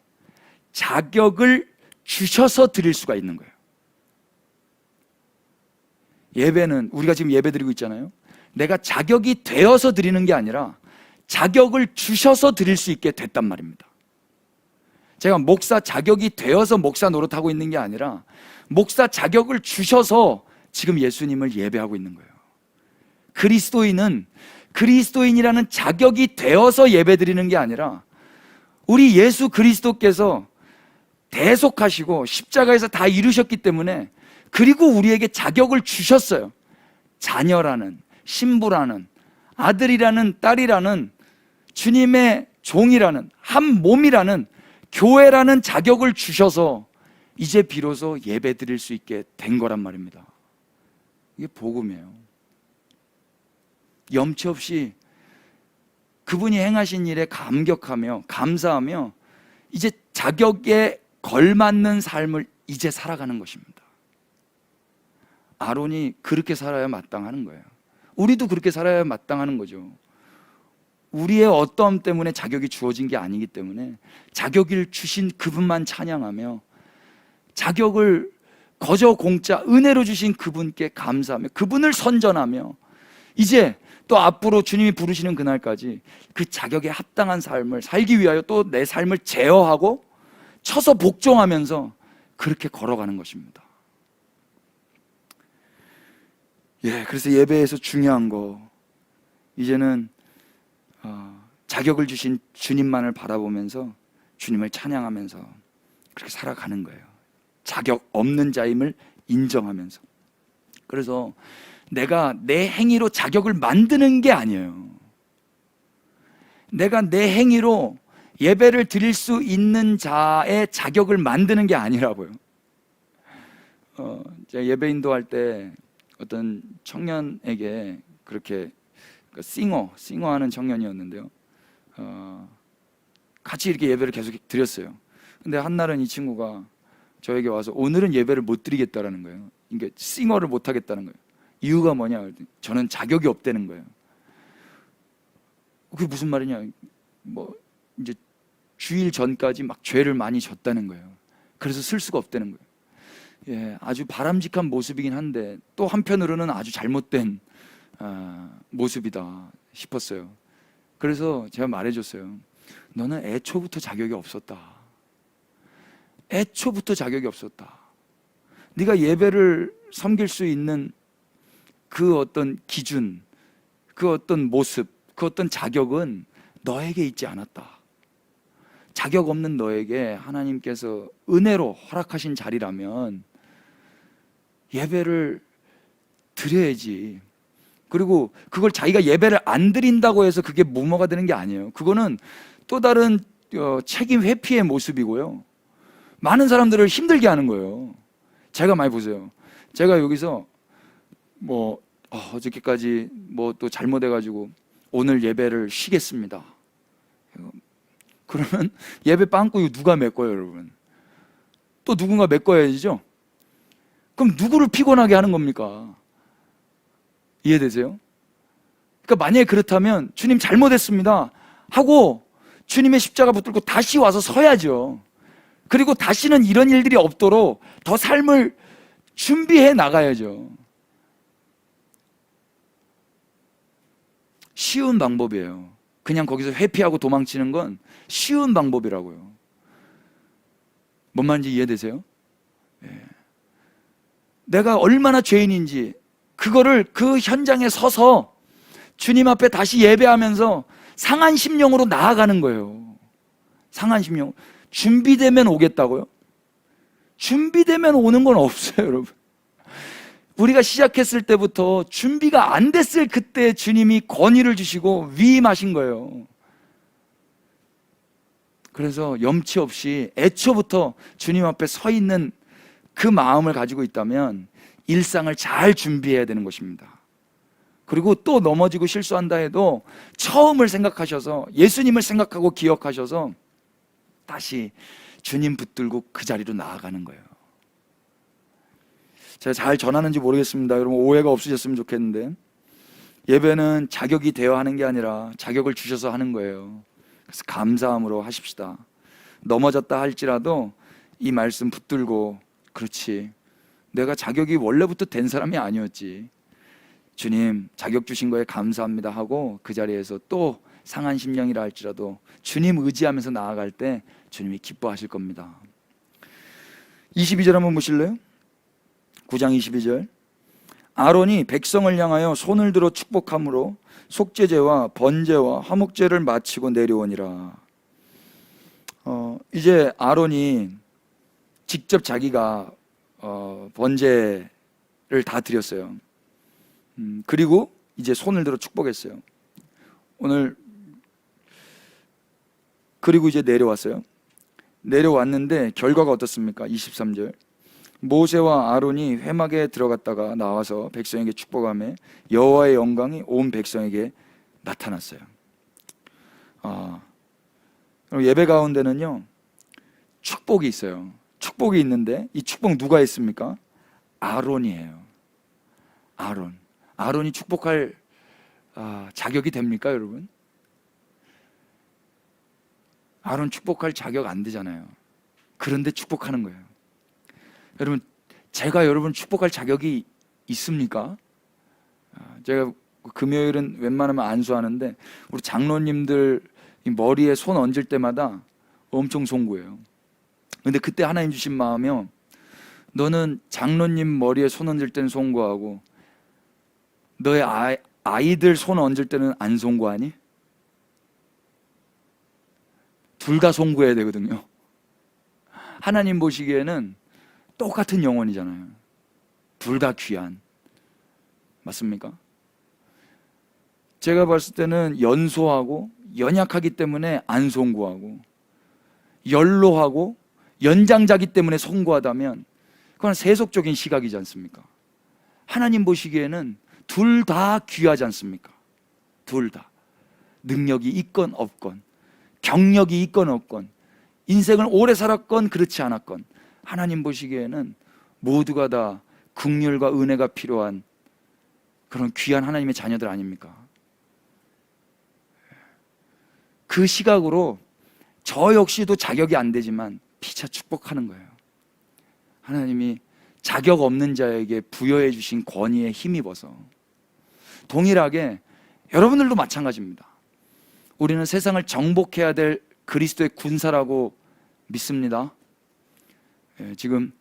자격을 주셔서 드릴 수가 있는 거예요. 예배는, 우리가 지금 예배 드리고 있잖아요, 내가 자격이 되어서 드리는 게 아니라 자격을 주셔서 드릴 수 있게 됐단 말입니다. 제가 목사 자격이 되어서 목사 노릇하고 있는 게 아니라 목사 자격을 주셔서 지금 예수님을 예배하고 있는 거예요. 그리스도인은 그리스도인이라는 자격이 되어서 예배 드리는 게 아니라 우리 예수 그리스도께서 대속하시고 십자가에서 다 이루셨기 때문에, 그리고 우리에게 자격을 주셨어요. 자녀라는, 신부라는, 아들이라는, 딸이라는, 주님의 종이라는, 한 몸이라는, 교회라는 자격을 주셔서 이제 비로소 예배 드릴 수 있게 된 거란 말입니다. 이게 복음이에요. 염치 없이 그분이 행하신 일에 감격하며 감사하며 이제 자격에 걸맞는 삶을 이제 살아가는 것입니다. 아론이 그렇게 살아야 마땅하는 거예요. 우리도 그렇게 살아야 마땅하는 거죠. 우리의 어떠함 때문에 자격이 주어진 게 아니기 때문에 자격을 주신 그분만 찬양하며, 자격을 거저 공짜 은혜로 주신 그분께 감사하며 그분을 선전하며, 이제 또 앞으로 주님이 부르시는 그날까지 그 자격에 합당한 삶을 살기 위하여 또 내 삶을 제어하고 쳐서 복종하면서 그렇게 걸어가는 것입니다. 그래서 예배에서 중요한 거, 이제는 자격을 주신 주님만을 바라보면서 주님을 찬양하면서 그렇게 살아가는 거예요. 자격 없는 자임을 인정하면서. 그래서 내가 내 행위로 자격을 만드는 게 아니에요. 내가 내 행위로 예배를 드릴 수 있는 자의 자격을 만드는 게 아니라고요. 제가 예배 인도할 때 어떤 청년에게 그렇게 싱어하는 청년이었는데요, 같이 이렇게 예배를 계속 드렸어요. 근데 한날은 이 친구가 저에게 와서 오늘은 예배를 못 드리겠다라는 거예요. 그러니까 싱어를 못 하겠다는 거예요. 이유가 뭐냐? 저는 자격이 없다는 거예요. 그게 무슨 말이냐? 이제 주일 전까지 막 죄를 많이 졌다는 거예요. 그래서 쓸 수가 없다는 거예요. 아주 바람직한 모습이긴 한데 또 한편으로는 아주 잘못된 모습이다 싶었어요. 그래서 제가 말해줬어요. 너는 애초부터 자격이 없었다. 애초부터 자격이 없었다. 네가 예배를 섬길 수 있는 그 어떤 기준, 그 어떤 모습, 그 어떤 자격은 너에게 있지 않았다. 자격 없는 너에게 하나님께서 은혜로 허락하신 자리라면 예배를 드려야지. 그리고 그걸 자기가 예배를 안 드린다고 해서 그게 무모가 되는 게 아니에요. 그거는 또 다른 책임 회피의 모습이고요, 많은 사람들을 힘들게 하는 거예요. 제가 많이 보세요. 제가 여기서 어저께까지 또 잘못해가지고 오늘 예배를 쉬겠습니다. 그러면 예배 빵꾸 누가 메꿔요, 여러분? 또 누군가 메꿔야죠. 그럼 누구를 피곤하게 하는 겁니까? 이해되세요? 그러니까 만약에 그렇다면 주님 잘못했습니다 하고 주님의 십자가 붙들고 다시 와서 서야죠. 그리고 다시는 이런 일들이 없도록 더 삶을 준비해 나가야죠. 쉬운 방법이에요. 그냥 거기서 회피하고 도망치는 건 쉬운 방법이라고요. 뭔 말인지 이해되세요? 내가 얼마나 죄인인지 그거를 그 현장에 서서 주님 앞에 다시 예배하면서 상한 심령으로 나아가는 거예요. 상한 심령. 준비되면 오겠다고요? 준비되면 오는 건 없어요, 여러분. 우리가 시작했을 때부터 준비가 안 됐을 그때 주님이 권위를 주시고 위임하신 거예요. 그래서 염치 없이 애초부터 주님 앞에 서 있는 그 마음을 가지고 있다면 일상을 잘 준비해야 되는 것입니다. 그리고 또 넘어지고 실수한다 해도 처음을 생각하셔서 예수님을 생각하고 기억하셔서 다시 주님 붙들고 그 자리로 나아가는 거예요. 제가 잘 전하는지 모르겠습니다. 여러분 오해가 없으셨으면 좋겠는데, 예배는 자격이 되어 하는 게 아니라 자격을 주셔서 하는 거예요. 그래서 감사함으로 하십시다. 넘어졌다 할지라도 이 말씀 붙들고, 그렇지, 내가 자격이 원래부터 된 사람이 아니었지, 주님 자격 주신 거에 감사합니다 하고 그 자리에서 또 상한 심령이라 할지라도 주님 의지하면서 나아갈 때 주님이 기뻐하실 겁니다. 22절 한번 보실래요? 9장 22절. 아론이 백성을 향하여 손을 들어 축복함으로 속죄제와 번제와 화목제를 마치고 내려오니라. 이제 아론이 직접 자기가 번제를 다 드렸어요. 그리고 이제 손을 들어 축복했어요. 그리고 이제 내려왔어요. 내려왔는데 결과가 어떻습니까? 23절. 모세와 아론이 회막에 들어갔다가 나와서 백성에게 축복하며 여호와의 영광이 온 백성에게 나타났어요. 그럼 예배 가운데는요, 축복이 있어요. 축복이 있는데 이 축복 누가 했습니까? 아론이에요. 아론이 축복할 자격이 됩니까, 여러분? 아론 축복할 자격 안 되잖아요. 그런데 축복하는 거예요. 여러분, 제가 여러분 축복할 자격이 있습니까? 제가 금요일은 웬만하면 안수하는데 우리 장로님들 머리에 손 얹을 때마다 엄청 송구해요. 근데 그때 하나님 주신 마음이요, 너는 장로님 머리에 손 얹을 때는 송구하고 너의 아이들 손 얹을 때는 안 송구하니? 둘 다 송구해야 되거든요. 하나님 보시기에는 똑같은 영혼이잖아요. 둘 다 귀한. 맞습니까? 제가 봤을 때는 연소하고 연약하기 때문에 안 송구하고, 연로하고 연장자기 때문에 송구하다면 그건 세속적인 시각이지 않습니까? 하나님 보시기에는 둘 다 귀하지 않습니까? 둘 다. 능력이 있건 없건, 경력이 있건 없건, 인생을 오래 살았건 그렇지 않았건, 하나님 보시기에는 모두가 다 긍휼과 은혜가 필요한 그런 귀한 하나님의 자녀들 아닙니까? 그 시각으로 저 역시도 자격이 안 되지만 피차 축복하는 거예요. 하나님이 자격 없는 자에게 부여해 주신 권위에 힘입어서. 동일하게 여러분들도 마찬가지입니다. 우리는 세상을 정복해야 될 그리스도의 군사라고 믿습니다. 지금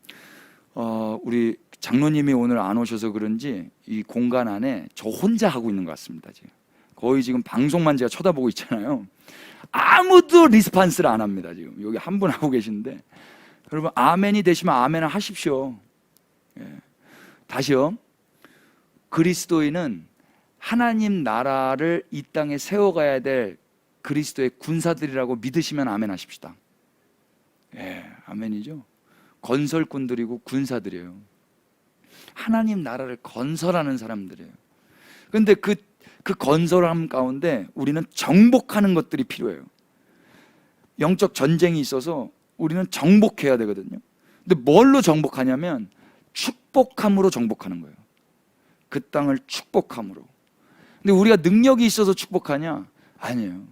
우리 장로님이 오늘 안 오셔서 그런지 이 공간 안에 저 혼자 하고 있는 것 같습니다. 거의 지금 방송만 제가 쳐다보고 있잖아요. 아무도 리스판스를 안 합니다. 지금 여기 한 분 하고 계시는데, 여러분 아멘이 되시면 아멘을 하십시오. 다시요. 그리스도인은 하나님 나라를 이 땅에 세워가야 될 그리스도의 군사들이라고 믿으시면 아멘 하십시다. 아멘이죠. 건설꾼들이고 군사들이에요. 하나님 나라를 건설하는 사람들이에요. 그런데 그 건설함 가운데 우리는 정복하는 것들이 필요해요. 영적 전쟁이 있어서 우리는 정복해야 되거든요. 근데 뭘로 정복하냐면 축복함으로 정복하는 거예요. 그 땅을 축복함으로. 근데 우리가 능력이 있어서 축복하냐? 아니에요.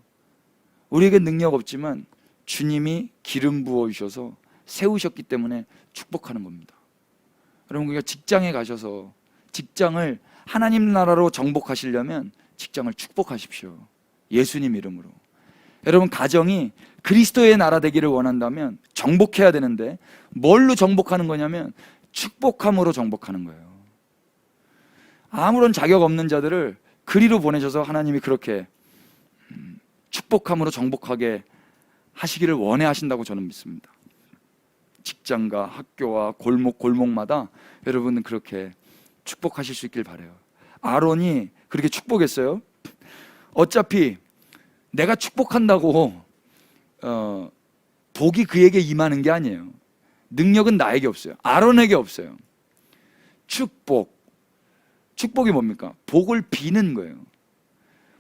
우리에게 능력 없지만 주님이 기름 부어 주셔서 세우셨기 때문에 축복하는 겁니다. 여러분, 우리가 직장에 가셔서 직장을 하나님 나라로 정복하시려면 직장을 축복하십시오. 예수님 이름으로. 여러분, 가정이 그리스도의 나라 되기를 원한다면 정복해야 되는데 뭘로 정복하는 거냐면 축복함으로 정복하는 거예요. 아무런 자격 없는 자들을 그리로 보내셔서 하나님이 그렇게 축복함으로 정복하게 하시기를 원해 하신다고 저는 믿습니다. 직장과 학교와 골목마다 여러분은 그렇게 축복하실 수 있길 바라요. 아론이 그렇게 축복했어요. 어차피 내가 축복한다고 복이 그에게 임하는 게 아니에요. 능력은 나에게 없어요. 아론에게 없어요. 축복이 뭡니까? 복을 비는 거예요.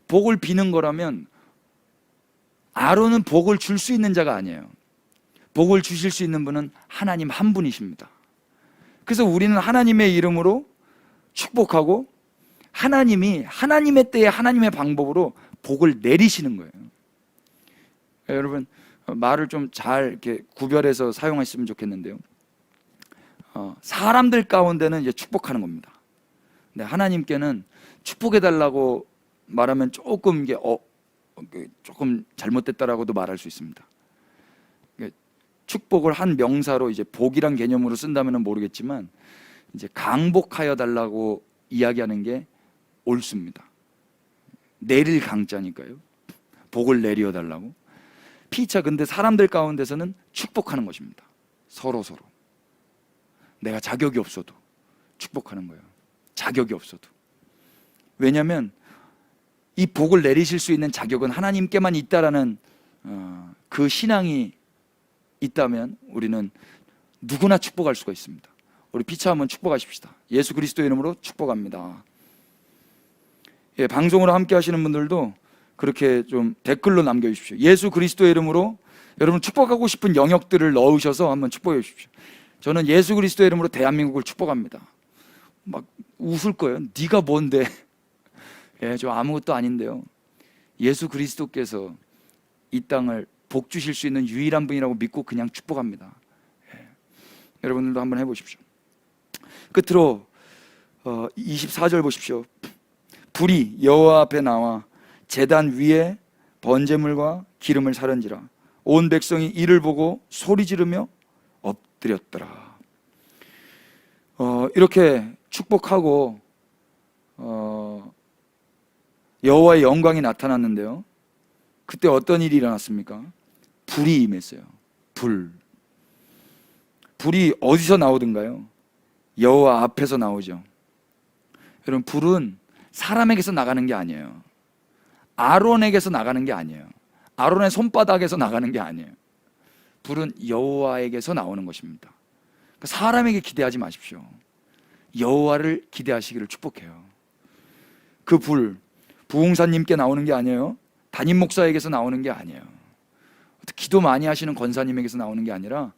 복을 비는 거라면 아론은 복을 줄 수 있는 자가 아니에요. 복을 주실 수 있는 분은 하나님 한 분이십니다. 그래서 우리는 하나님의 이름으로 축복하고 하나님이 하나님의 때에 하나님의 방법으로 복을 내리시는 거예요. 여러분, 말을 좀 잘 이렇게 구별해서 사용하셨으면 좋겠는데요. 사람들 가운데는 이제 축복하는 겁니다. 근데 하나님께는 축복해달라고 말하면 조금 이게 조금 잘못됐다라고도 말할 수 있습니다. 축복을 한 명사로 이제 복이란 개념으로 쓴다면 모르겠지만 이제 강복하여 달라고 이야기하는 게 옳습니다. 내릴 강자니까요. 복을 내려 달라고. 피차 근데 사람들 가운데서는 축복하는 것입니다. 서로 내가 자격이 없어도 축복하는 거예요. 자격이 없어도. 왜냐하면 이 복을 내리실 수 있는 자격은 하나님께만 있다라는 그 신앙이 있다면 우리는 누구나 축복할 수가 있습니다. 우리 피차 한번 축복하십시다. 예수 그리스도의 이름으로 축복합니다. 예, 방송으로 함께 하시는 분들도 그렇게 좀 댓글로 남겨주십시오. 예수 그리스도의 이름으로 여러분 축복하고 싶은 영역들을 넣으셔서 한번 축복해 주십시오. 저는 예수 그리스도의 이름으로 대한민국을 축복합니다. 막 웃을 거예요. 네가 뭔데? 예, 저 아무것도 아닌데요. 예수 그리스도께서 이 땅을 복 주실 수 있는 유일한 분이라고 믿고 그냥 축복합니다. 예. 여러분들도 한번 해보십시오. 끝으로 24절 보십시오. 불이 여호와 앞에 나와 제단 위에 번제물과 기름을 사른지라 온 백성이 이를 보고 소리 지르며 엎드렸더라. 이렇게 축복하고 여호와의 영광이 나타났는데요. 그때 어떤 일이 일어났습니까? 불이 임했어요. 불이 어디서 나오던가요? 여호와 앞에서 나오죠. 여러분, 불은 사람에게서 나가는 게 아니에요. 아론에게서 나가는 게 아니에요. 아론의 손바닥에서 나가는 게 아니에요. 불은 여호와에게서 나오는 것입니다. 그러니까 사람에게 기대하지 마십시오. 여호와를 기대하시기를 축복해요. 그 불, 부흥사님께 나오는 게 아니에요. 담임 목사에게서 나오는 게 아니에요. 기도 많이 하시는 권사님에게서 나오는 게 아니라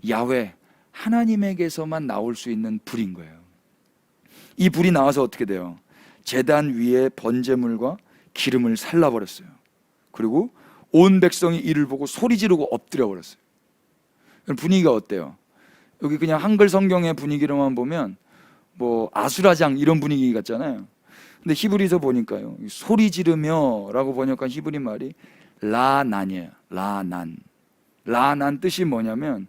야훼 하나님에게서만 나올 수 있는 불인 거예요. 이 불이 나와서 어떻게 돼요? 제단 위에 번제물과 기름을 살라버렸어요. 그리고 온 백성이 이를 보고 소리 지르고 엎드려 버렸어요. 분위기가 어때요? 여기 그냥 한글 성경의 분위기로만 보면 뭐 아수라장 이런 분위기 같잖아요. 근데 히브리서 보니까요, 소리 지르며 라고 번역한 히브리 말이 라난이에요. 라난 뜻이 뭐냐면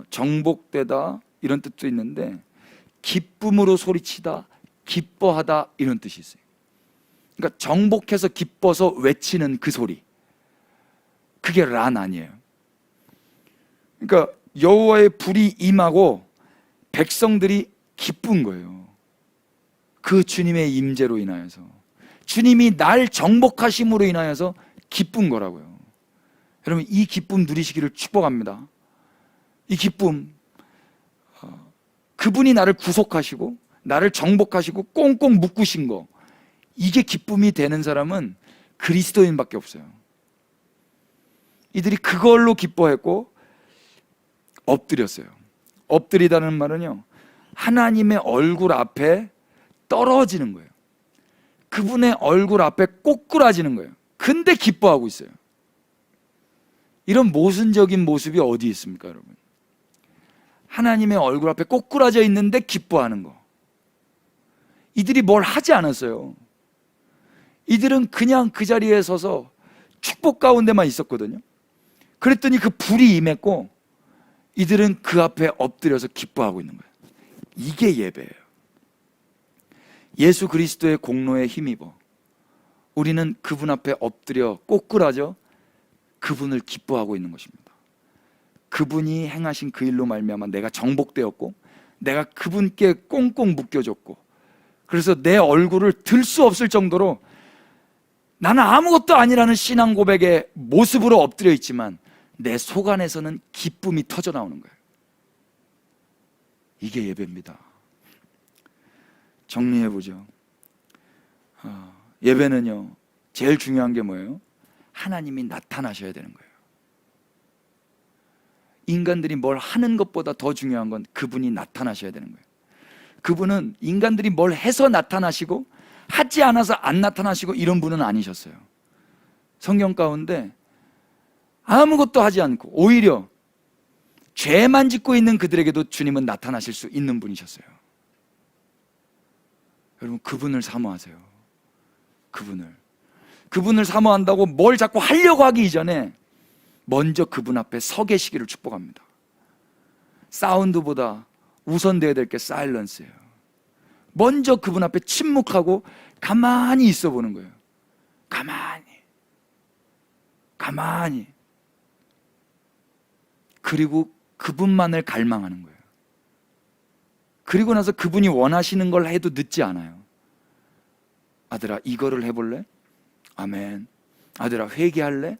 정복되다 이런 뜻도 있는데 기쁨으로 소리치다, 기뻐하다 이런 뜻이 있어요. 그러니까 정복해서 기뻐서 외치는 그 소리, 그게 라난이에요. 그러니까 여호와의 불이 임하고 백성들이 기쁜 거예요. 그 주님의 임재로 인하여서, 주님이 날 정복하심으로 인하여서 기쁜 거라고요. 여러분, 이 기쁨 누리시기를 축복합니다. 이 기쁨, 그분이 나를 구속하시고 나를 정복하시고 꽁꽁 묶으신 거, 이게 기쁨이 되는 사람은 그리스도인밖에 없어요. 이들이 그걸로 기뻐했고 엎드렸어요. 엎드리다는 말은요, 하나님의 얼굴 앞에 떨어지는 거예요. 그분의 얼굴 앞에 꼬꾸라지는 거예요. 근데 기뻐하고 있어요. 이런 모순적인 모습이 어디 있습니까, 여러분? 하나님의 얼굴 앞에 꼬꾸라져 있는데 기뻐하는 거. 이들이 뭘 하지 않았어요. 이들은 그냥 그 자리에 서서 축복 가운데만 있었거든요. 그랬더니 그 불이 임했고 이들은 그 앞에 엎드려서 기뻐하고 있는 거예요. 이게 예배예요. 예수 그리스도의 공로에 힘입어 우리는 그분 앞에 엎드려 꼬꾸라져 그분을 기뻐하고 있는 것입니다. 그분이 행하신 그 일로 말미암아 내가 정복되었고, 내가 그분께 꽁꽁 묶여졌고, 그래서 내 얼굴을 들 수 없을 정도로 나는 아무것도 아니라는 신앙 고백의 모습으로 엎드려 있지만 내 속 안에서는 기쁨이 터져 나오는 거예요. 이게 예배입니다. 정리해보죠. 예배는요, 제일 중요한 게 뭐예요? 하나님이 나타나셔야 되는 거예요. 인간들이 뭘 하는 것보다 더 중요한 건 그분이 나타나셔야 되는 거예요. 그분은 인간들이 뭘 해서 나타나시고 하지 않아서 안 나타나시고 이런 분은 아니셨어요. 성경 가운데 아무것도 하지 않고 오히려 죄만 짓고 있는 그들에게도 주님은 나타나실 수 있는 분이셨어요. 여러분, 그분을 사모하세요. 그분을 사모한다고 뭘 자꾸 하려고 하기 이전에 먼저 그분 앞에 서 계시기를 축복합니다. 사운드보다 우선돼야 될 게 사일런스예요. 먼저 그분 앞에 침묵하고 가만히 있어 보는 거예요. 가만히. 그리고 그분만을 갈망하는 거예요. 그리고 나서 그분이 원하시는 걸 해도 늦지 않아요. 아들아, 이거를 해볼래? 아멘. 아들아, 회개할래?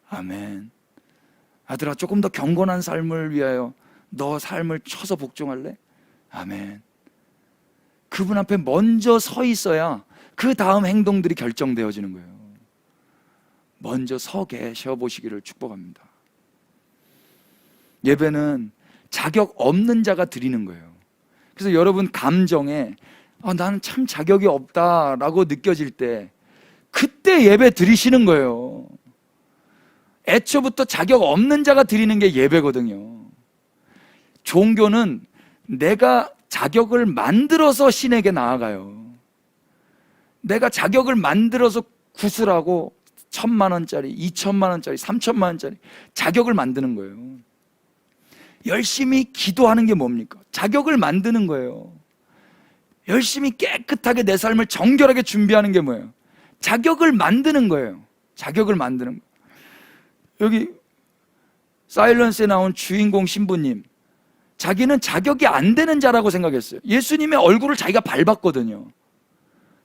아멘. 아들아, 조금 더 경건한 삶을 위하여 너 삶을 쳐서 복종할래? 아멘. 그분 앞에 먼저 서 있어야 그 다음 행동들이 결정되어지는 거예요. 먼저 서 계셔 보시기를 축복합니다. 예배는 자격 없는 자가 드리는 거예요. 그래서 여러분 감정에 나는 참 자격이 없다라고 느껴질 때 그때 예배 드리시는 거예요. 애초부터 자격 없는 자가 드리는 게 예배거든요. 종교는 내가 자격을 만들어서 신에게 나아가요. 내가 자격을 만들어서 구슬하고 1,000만 원짜리, 2,000만 원짜리, 3,000만 원짜리 자격을 만드는 거예요. 열심히 기도하는 게 뭡니까? 자격을 만드는 거예요. 열심히 깨끗하게 내 삶을 정결하게 준비하는 게 뭐예요? 자격을 만드는 거예요. 자격을 만드는 거예요. 여기 사일런스에 나온 주인공 신부님, 자기는 자격이 안 되는 자라고 생각했어요. 예수님의 얼굴을 자기가 밟았거든요.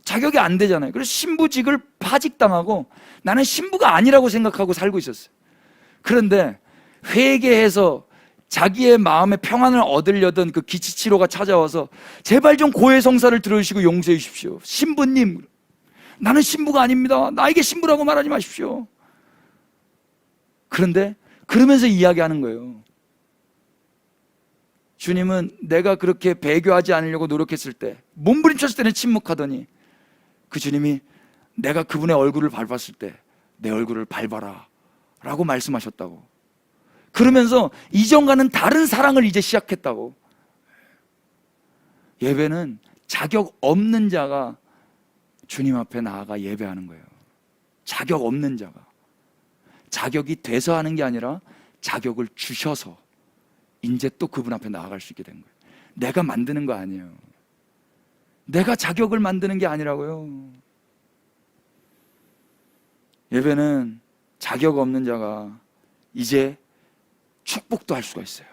자격이 안 되잖아요. 그래서 신부직을 파직당하고 나는 신부가 아니라고 생각하고 살고 있었어요. 그런데 회개해서 자기의 마음의 평안을 얻으려던 그 기치치로가 찾아와서 제발 좀 고해성사를 들어주시고 용서해 주십시오. 신부님, 나는 신부가 아닙니다. 나에게 신부라고 말하지 마십시오. 그런데 그러면서 이야기하는 거예요. 주님은 내가 그렇게 배교하지 않으려고 노력했을 때, 몸부림쳤을 때는 침묵하더니 그 주님이 내가 그분의 얼굴을 밟았을 때 내 얼굴을 밟아라 라고 말씀하셨다고. 그러면서 이전과는 다른 사랑을 이제 시작했다고. 예배는 자격 없는 자가 주님 앞에 나아가 예배하는 거예요. 자격 없는 자가. 자격이 돼서 하는 게 아니라 자격을 주셔서 이제 또 그분 앞에 나아갈 수 있게 된 거예요. 내가 만드는 거 아니에요. 내가 자격을 만드는 게 아니라고요. 예배는 자격 없는 자가 이제 축복도 할 수가 있어요.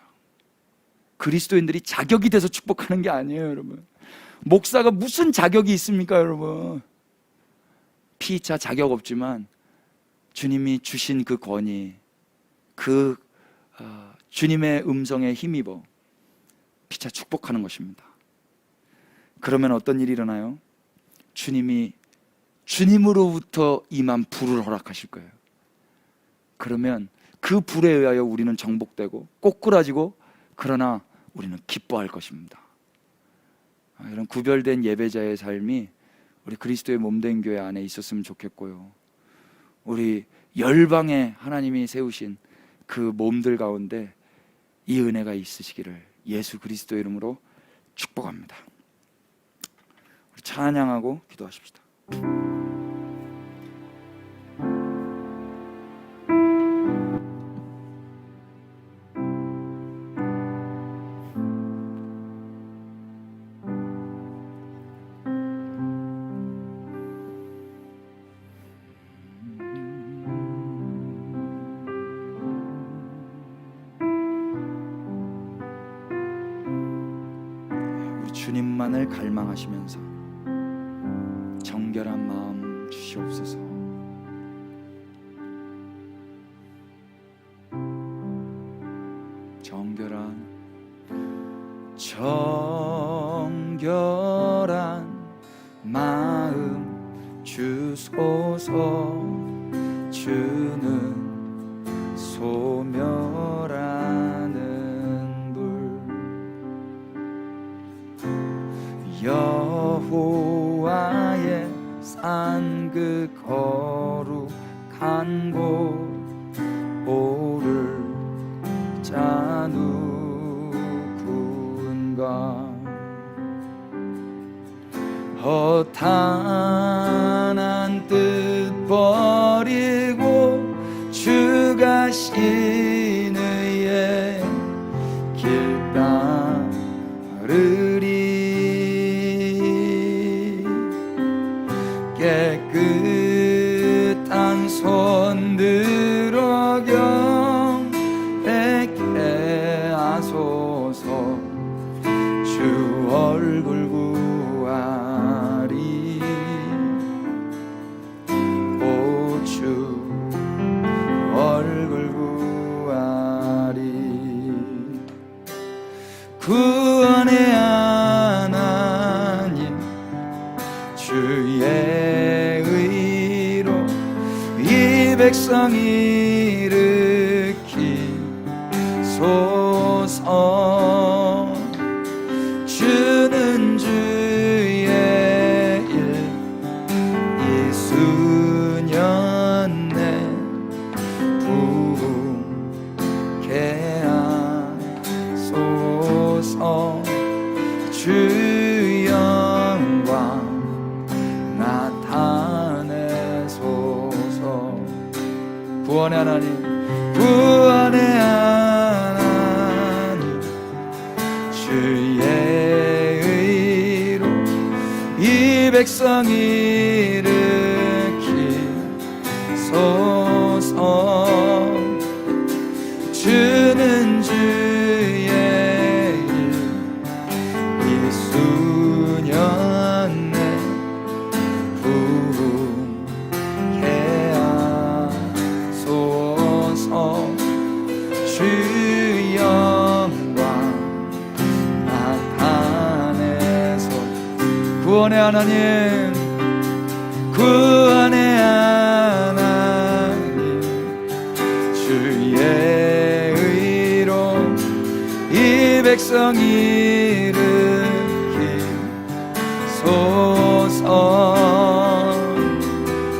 그리스도인들이 자격이 돼서 축복하는 게 아니에요, 여러분. 목사가 무슨 자격이 있습니까, 여러분? 피차 자격 없지만 주님이 주신 그 권위, 주님의 음성에 힘입어 피차 축복하는 것입니다. 그러면 어떤 일이 일어나요? 주님이 주님으로부터 임한 불을 허락하실 거예요. 그러면 그 불에 의하여 우리는 정복되고 꼬꾸라지고, 그러나 우리는 기뻐할 것입니다. 이런 구별된 예배자의 삶이 우리 그리스도의 몸된 교회 안에 있었으면 좋겠고요. 우리 열방에 하나님이 세우신 그 몸들 가운데 이 은혜가 있으시기를 예수 그리스도 이름으로 축복합니다. 우리 찬양하고 기도하십시다. 주님만을 갈망하시면서 정결한 마음 주시옵소서. 정결한 마음 주소서. 주는 소멸하는 불, 여호와의 산 그 거룩한 곳 오를 자 누군가. 허탄한 뜻 버리고 주 가신 의의 길 따르리. 깨끗한 손 들어 경배케 하소서. 주 얼굴 구하리. 오 주 얼굴 구하리. 구원의 하나님 주의 의로 이 백성 일으키소서. 주는 주의 일 이수년 내 부흥케 하소서. 주 영광 나타내소서. 구원의 하나님, 구원의 하나님 주의 의로 이 백성 일으키소서. 주는 주의 일 이수년 내 부흥케 하소서. 주 영광 나타내소. 구원의 하나님, 구원의 하나님 주의 의로 이 백성 일으키소서.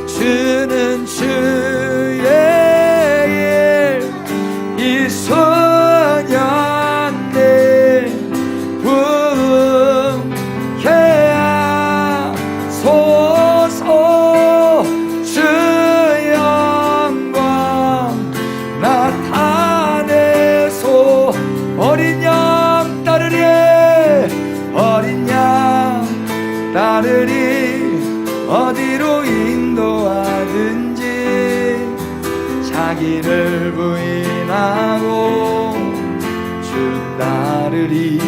주는 주의 일 이소년 내 부흥케 하소서. 주 영광 나타내소. 어린 양 따르리. 어린 양 따르리. 어디로 인도하든지 자기를 부인하고 주 따르리.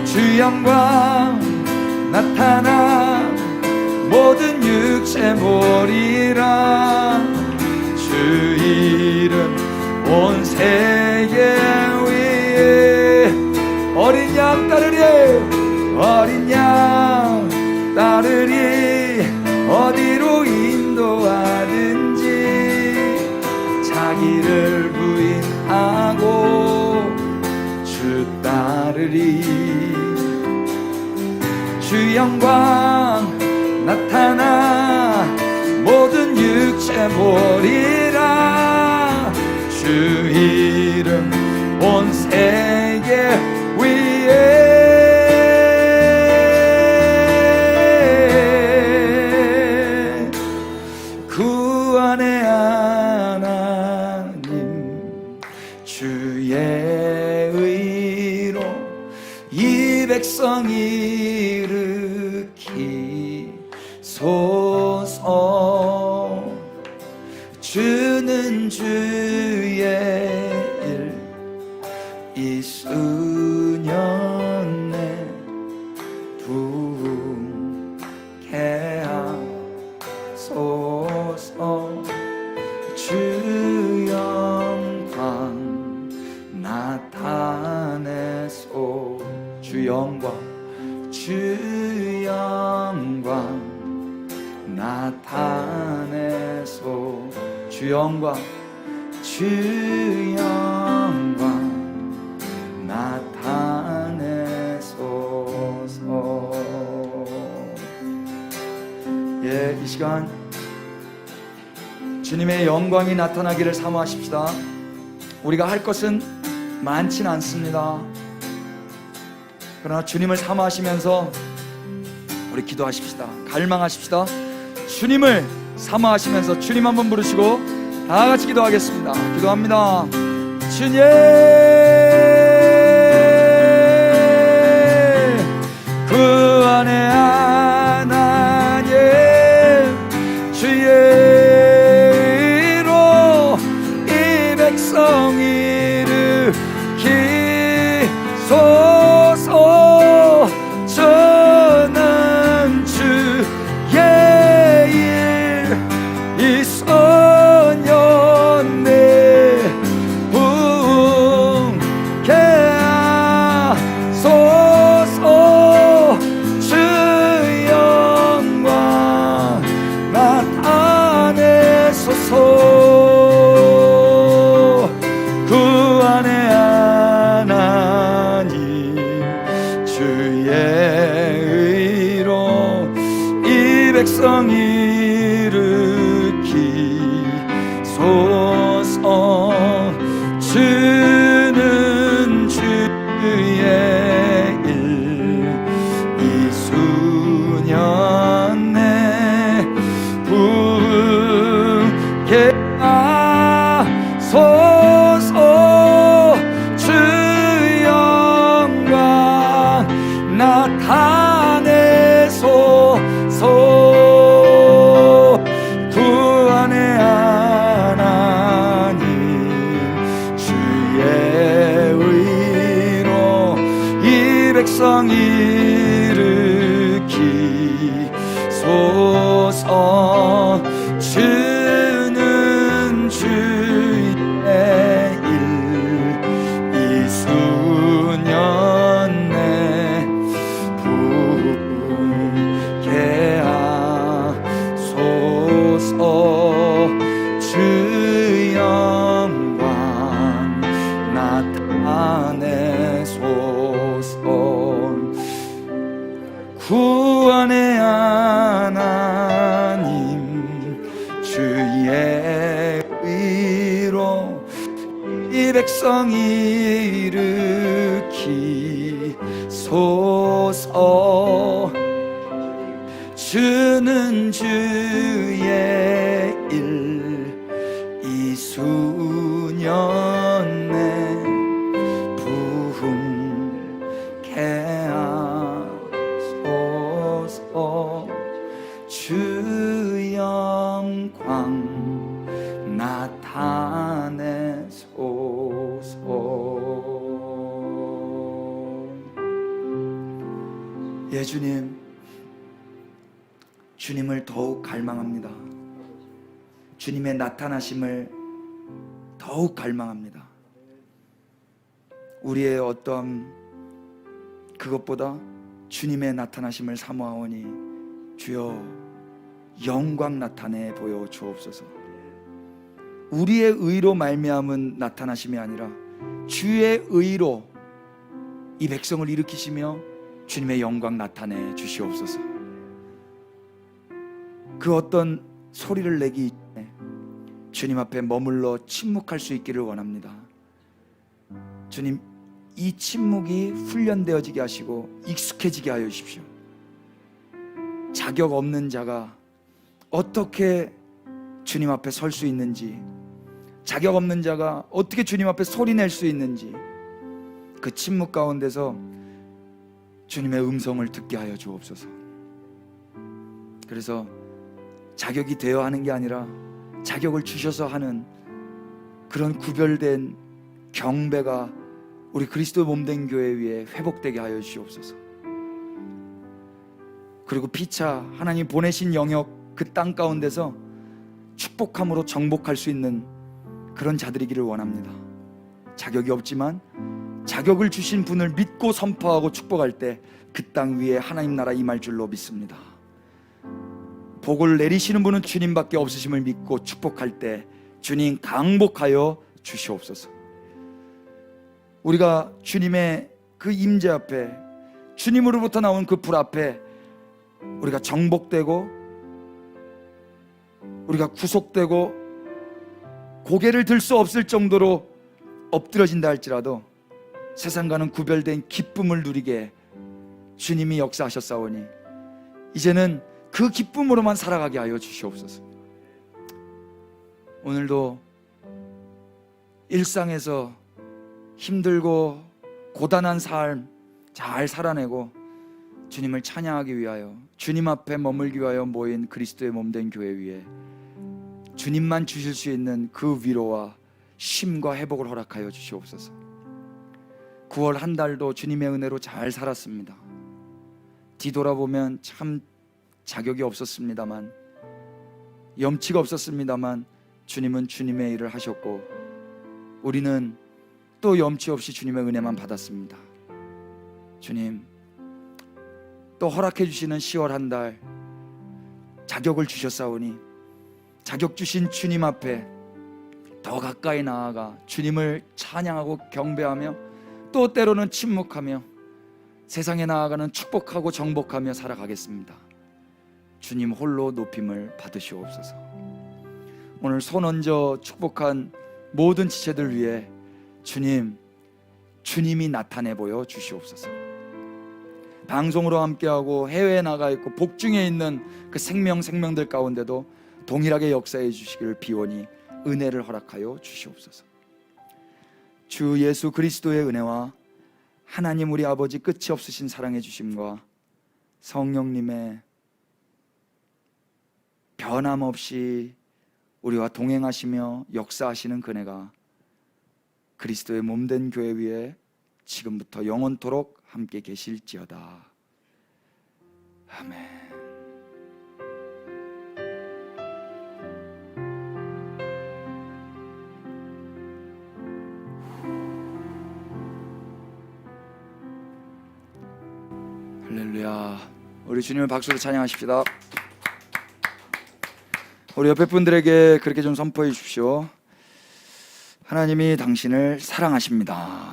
주 영광 나타나 모든 육체 보리라. 주 이름 온 세계 위에. 어린 양 따르리. 어린 양 따르리. 어디로 인도하든지 자기를 부인하고 주 따르리. 주 영광 나타나 모든 육체 보리라. 주 이름 온 세계 위에. 구원의 하나님 주의 의로 이 백성 일으키소서. 주는 주의 일 이수년 나타내소. 주 영광, 주 영광 나타내소. 주 영광, 주 영광 나타내소서. 예, 이 시간 주님의 영광이 나타나기를 사모하십시다. 우리가 할 것은 많진 않습니다. 그러나 주님을 사모하시면서 우리 기도하십시다. 갈망하십시다. 주님을 사모하시면서 주님 한번 부르시고 다 같이 기도하겠습니다. 기도합니다. 주님, 그 안에 하나님 주의 의로 이 백성 일으키소서. 저는 주의 일 이 소년네 부흥케 하소서. 주 영광 나타내소서. 그 안에 하나님 주의 의로 이 백성 일으키소서. 주는 주의 일 이수년 내 부흥케 하소서. 주 영광 나타내소서. 그 안에 하나님 주의 의로 이 백성 일으키소서. 주는 주의 일 이수년 내 부흥케 하소서. 주 영광 나타내소서. 구원의 하나님 주의 의로 이 백성 일으키소서. 주는 주의 일 이수년 내 부흥케 하소서. 주 영광 나타내소서. 예, 주님, 주님을 더욱 갈망합니다. 주님의 나타나심을 더욱 갈망합니다. 우리의 어떠함 그것보다 주님의 나타나심을 사모하오니 주여 영광 나타내 보여 주옵소서. 우리의 의로 말미암은 나타나심이 아니라 주의 의로 이 백성을 일으키시며 주님의 영광 나타내 주시옵소서. 그 어떤 소리를 내기 전에 주님 앞에 머물러 침묵할 수 있기를 원합니다. 주님, 이 침묵이 훈련되어지게 하시고 익숙해지게 하여 주십시오. 자격 없는 자가 어떻게 주님 앞에 설 수 있는지, 자격 없는 자가 어떻게 주님 앞에 소리낼 수 있는지, 그 침묵 가운데서 주님의 음성을 듣게 하여 주옵소서. 그래서 자격이 되어 하는 게 아니라 자격을 주셔서 하는 그런 구별된 경배가 우리 그리스도 몸된 교회 위에 회복되게 하여 주시옵소서. 그리고 피차 하나님 보내신 영역 그 땅 가운데서 축복함으로 정복할 수 있는 그런 자들이기를 원합니다. 자격이 없지만 자격을 주신 분을 믿고 선포하고 축복할 때 그 땅 위에 하나님 나라 임할 줄로 믿습니다. 복을 내리시는 분은 주님밖에 없으심을 믿고 축복할 때 주님 강복하여 주시옵소서. 우리가 주님의 그 임재 앞에, 주님으로부터 나온 그 불 앞에 우리가 정복되고 우리가 구속되고 고개를 들 수 없을 정도로 엎드러진다 할지라도 세상과는 구별된 기쁨을 누리게 주님이 역사하셨사오니 이제는 그 기쁨으로만 살아가게 하여 주시옵소서. 오늘도 일상에서 힘들고 고단한 삶 잘 살아내고 주님을 찬양하기 위하여, 주님 앞에 머물기 위하여 모인 그리스도의 몸된 교회 위에 주님만 주실 수 있는 그 위로와 쉼과 회복을 허락하여 주시옵소서. 9월 한 달도 주님의 은혜로 잘 살았습니다. 뒤돌아보면 참 자격이 없었습니다만, 염치가 없었습니다만 주님은 주님의 일을 하셨고 우리는 또 염치 없이 주님의 은혜만 받았습니다. 주님, 또 허락해 주시는 10월 한 달 자격을 주셨사오니 자격 주신 주님 앞에 더 가까이 나아가 주님을 찬양하고 경배하며 또 때로는 침묵하며 세상에 나아가는 축복하고 정복하며 살아가겠습니다. 주님 홀로 높임을 받으시옵소서. 오늘 손 얹어 축복한 모든 지체들 위해 주님이 나타내 보여 주시옵소서. 방송으로 함께하고 해외에 나가 있고 복중에 있는 그 생명들 가운데도 동일하게 역사해 주시기를 비오니 은혜를 허락하여 주시옵소서. 주 예수 그리스도의 은혜와 하나님 우리 아버지 끝이 없으신 사랑해 주심과 성령님의 변함없이 우리와 동행하시며 역사하시는 그네가 그리스도의 몸된 교회 위에 지금부터 영원토록 함께 계실지어다. 아멘. 할렐루야. 우리 주님을 박수로 찬양하십시다. 우리 옆에 분들에게 그렇게 좀 선포해 주십시오. 하나님이 당신을 사랑하십니다.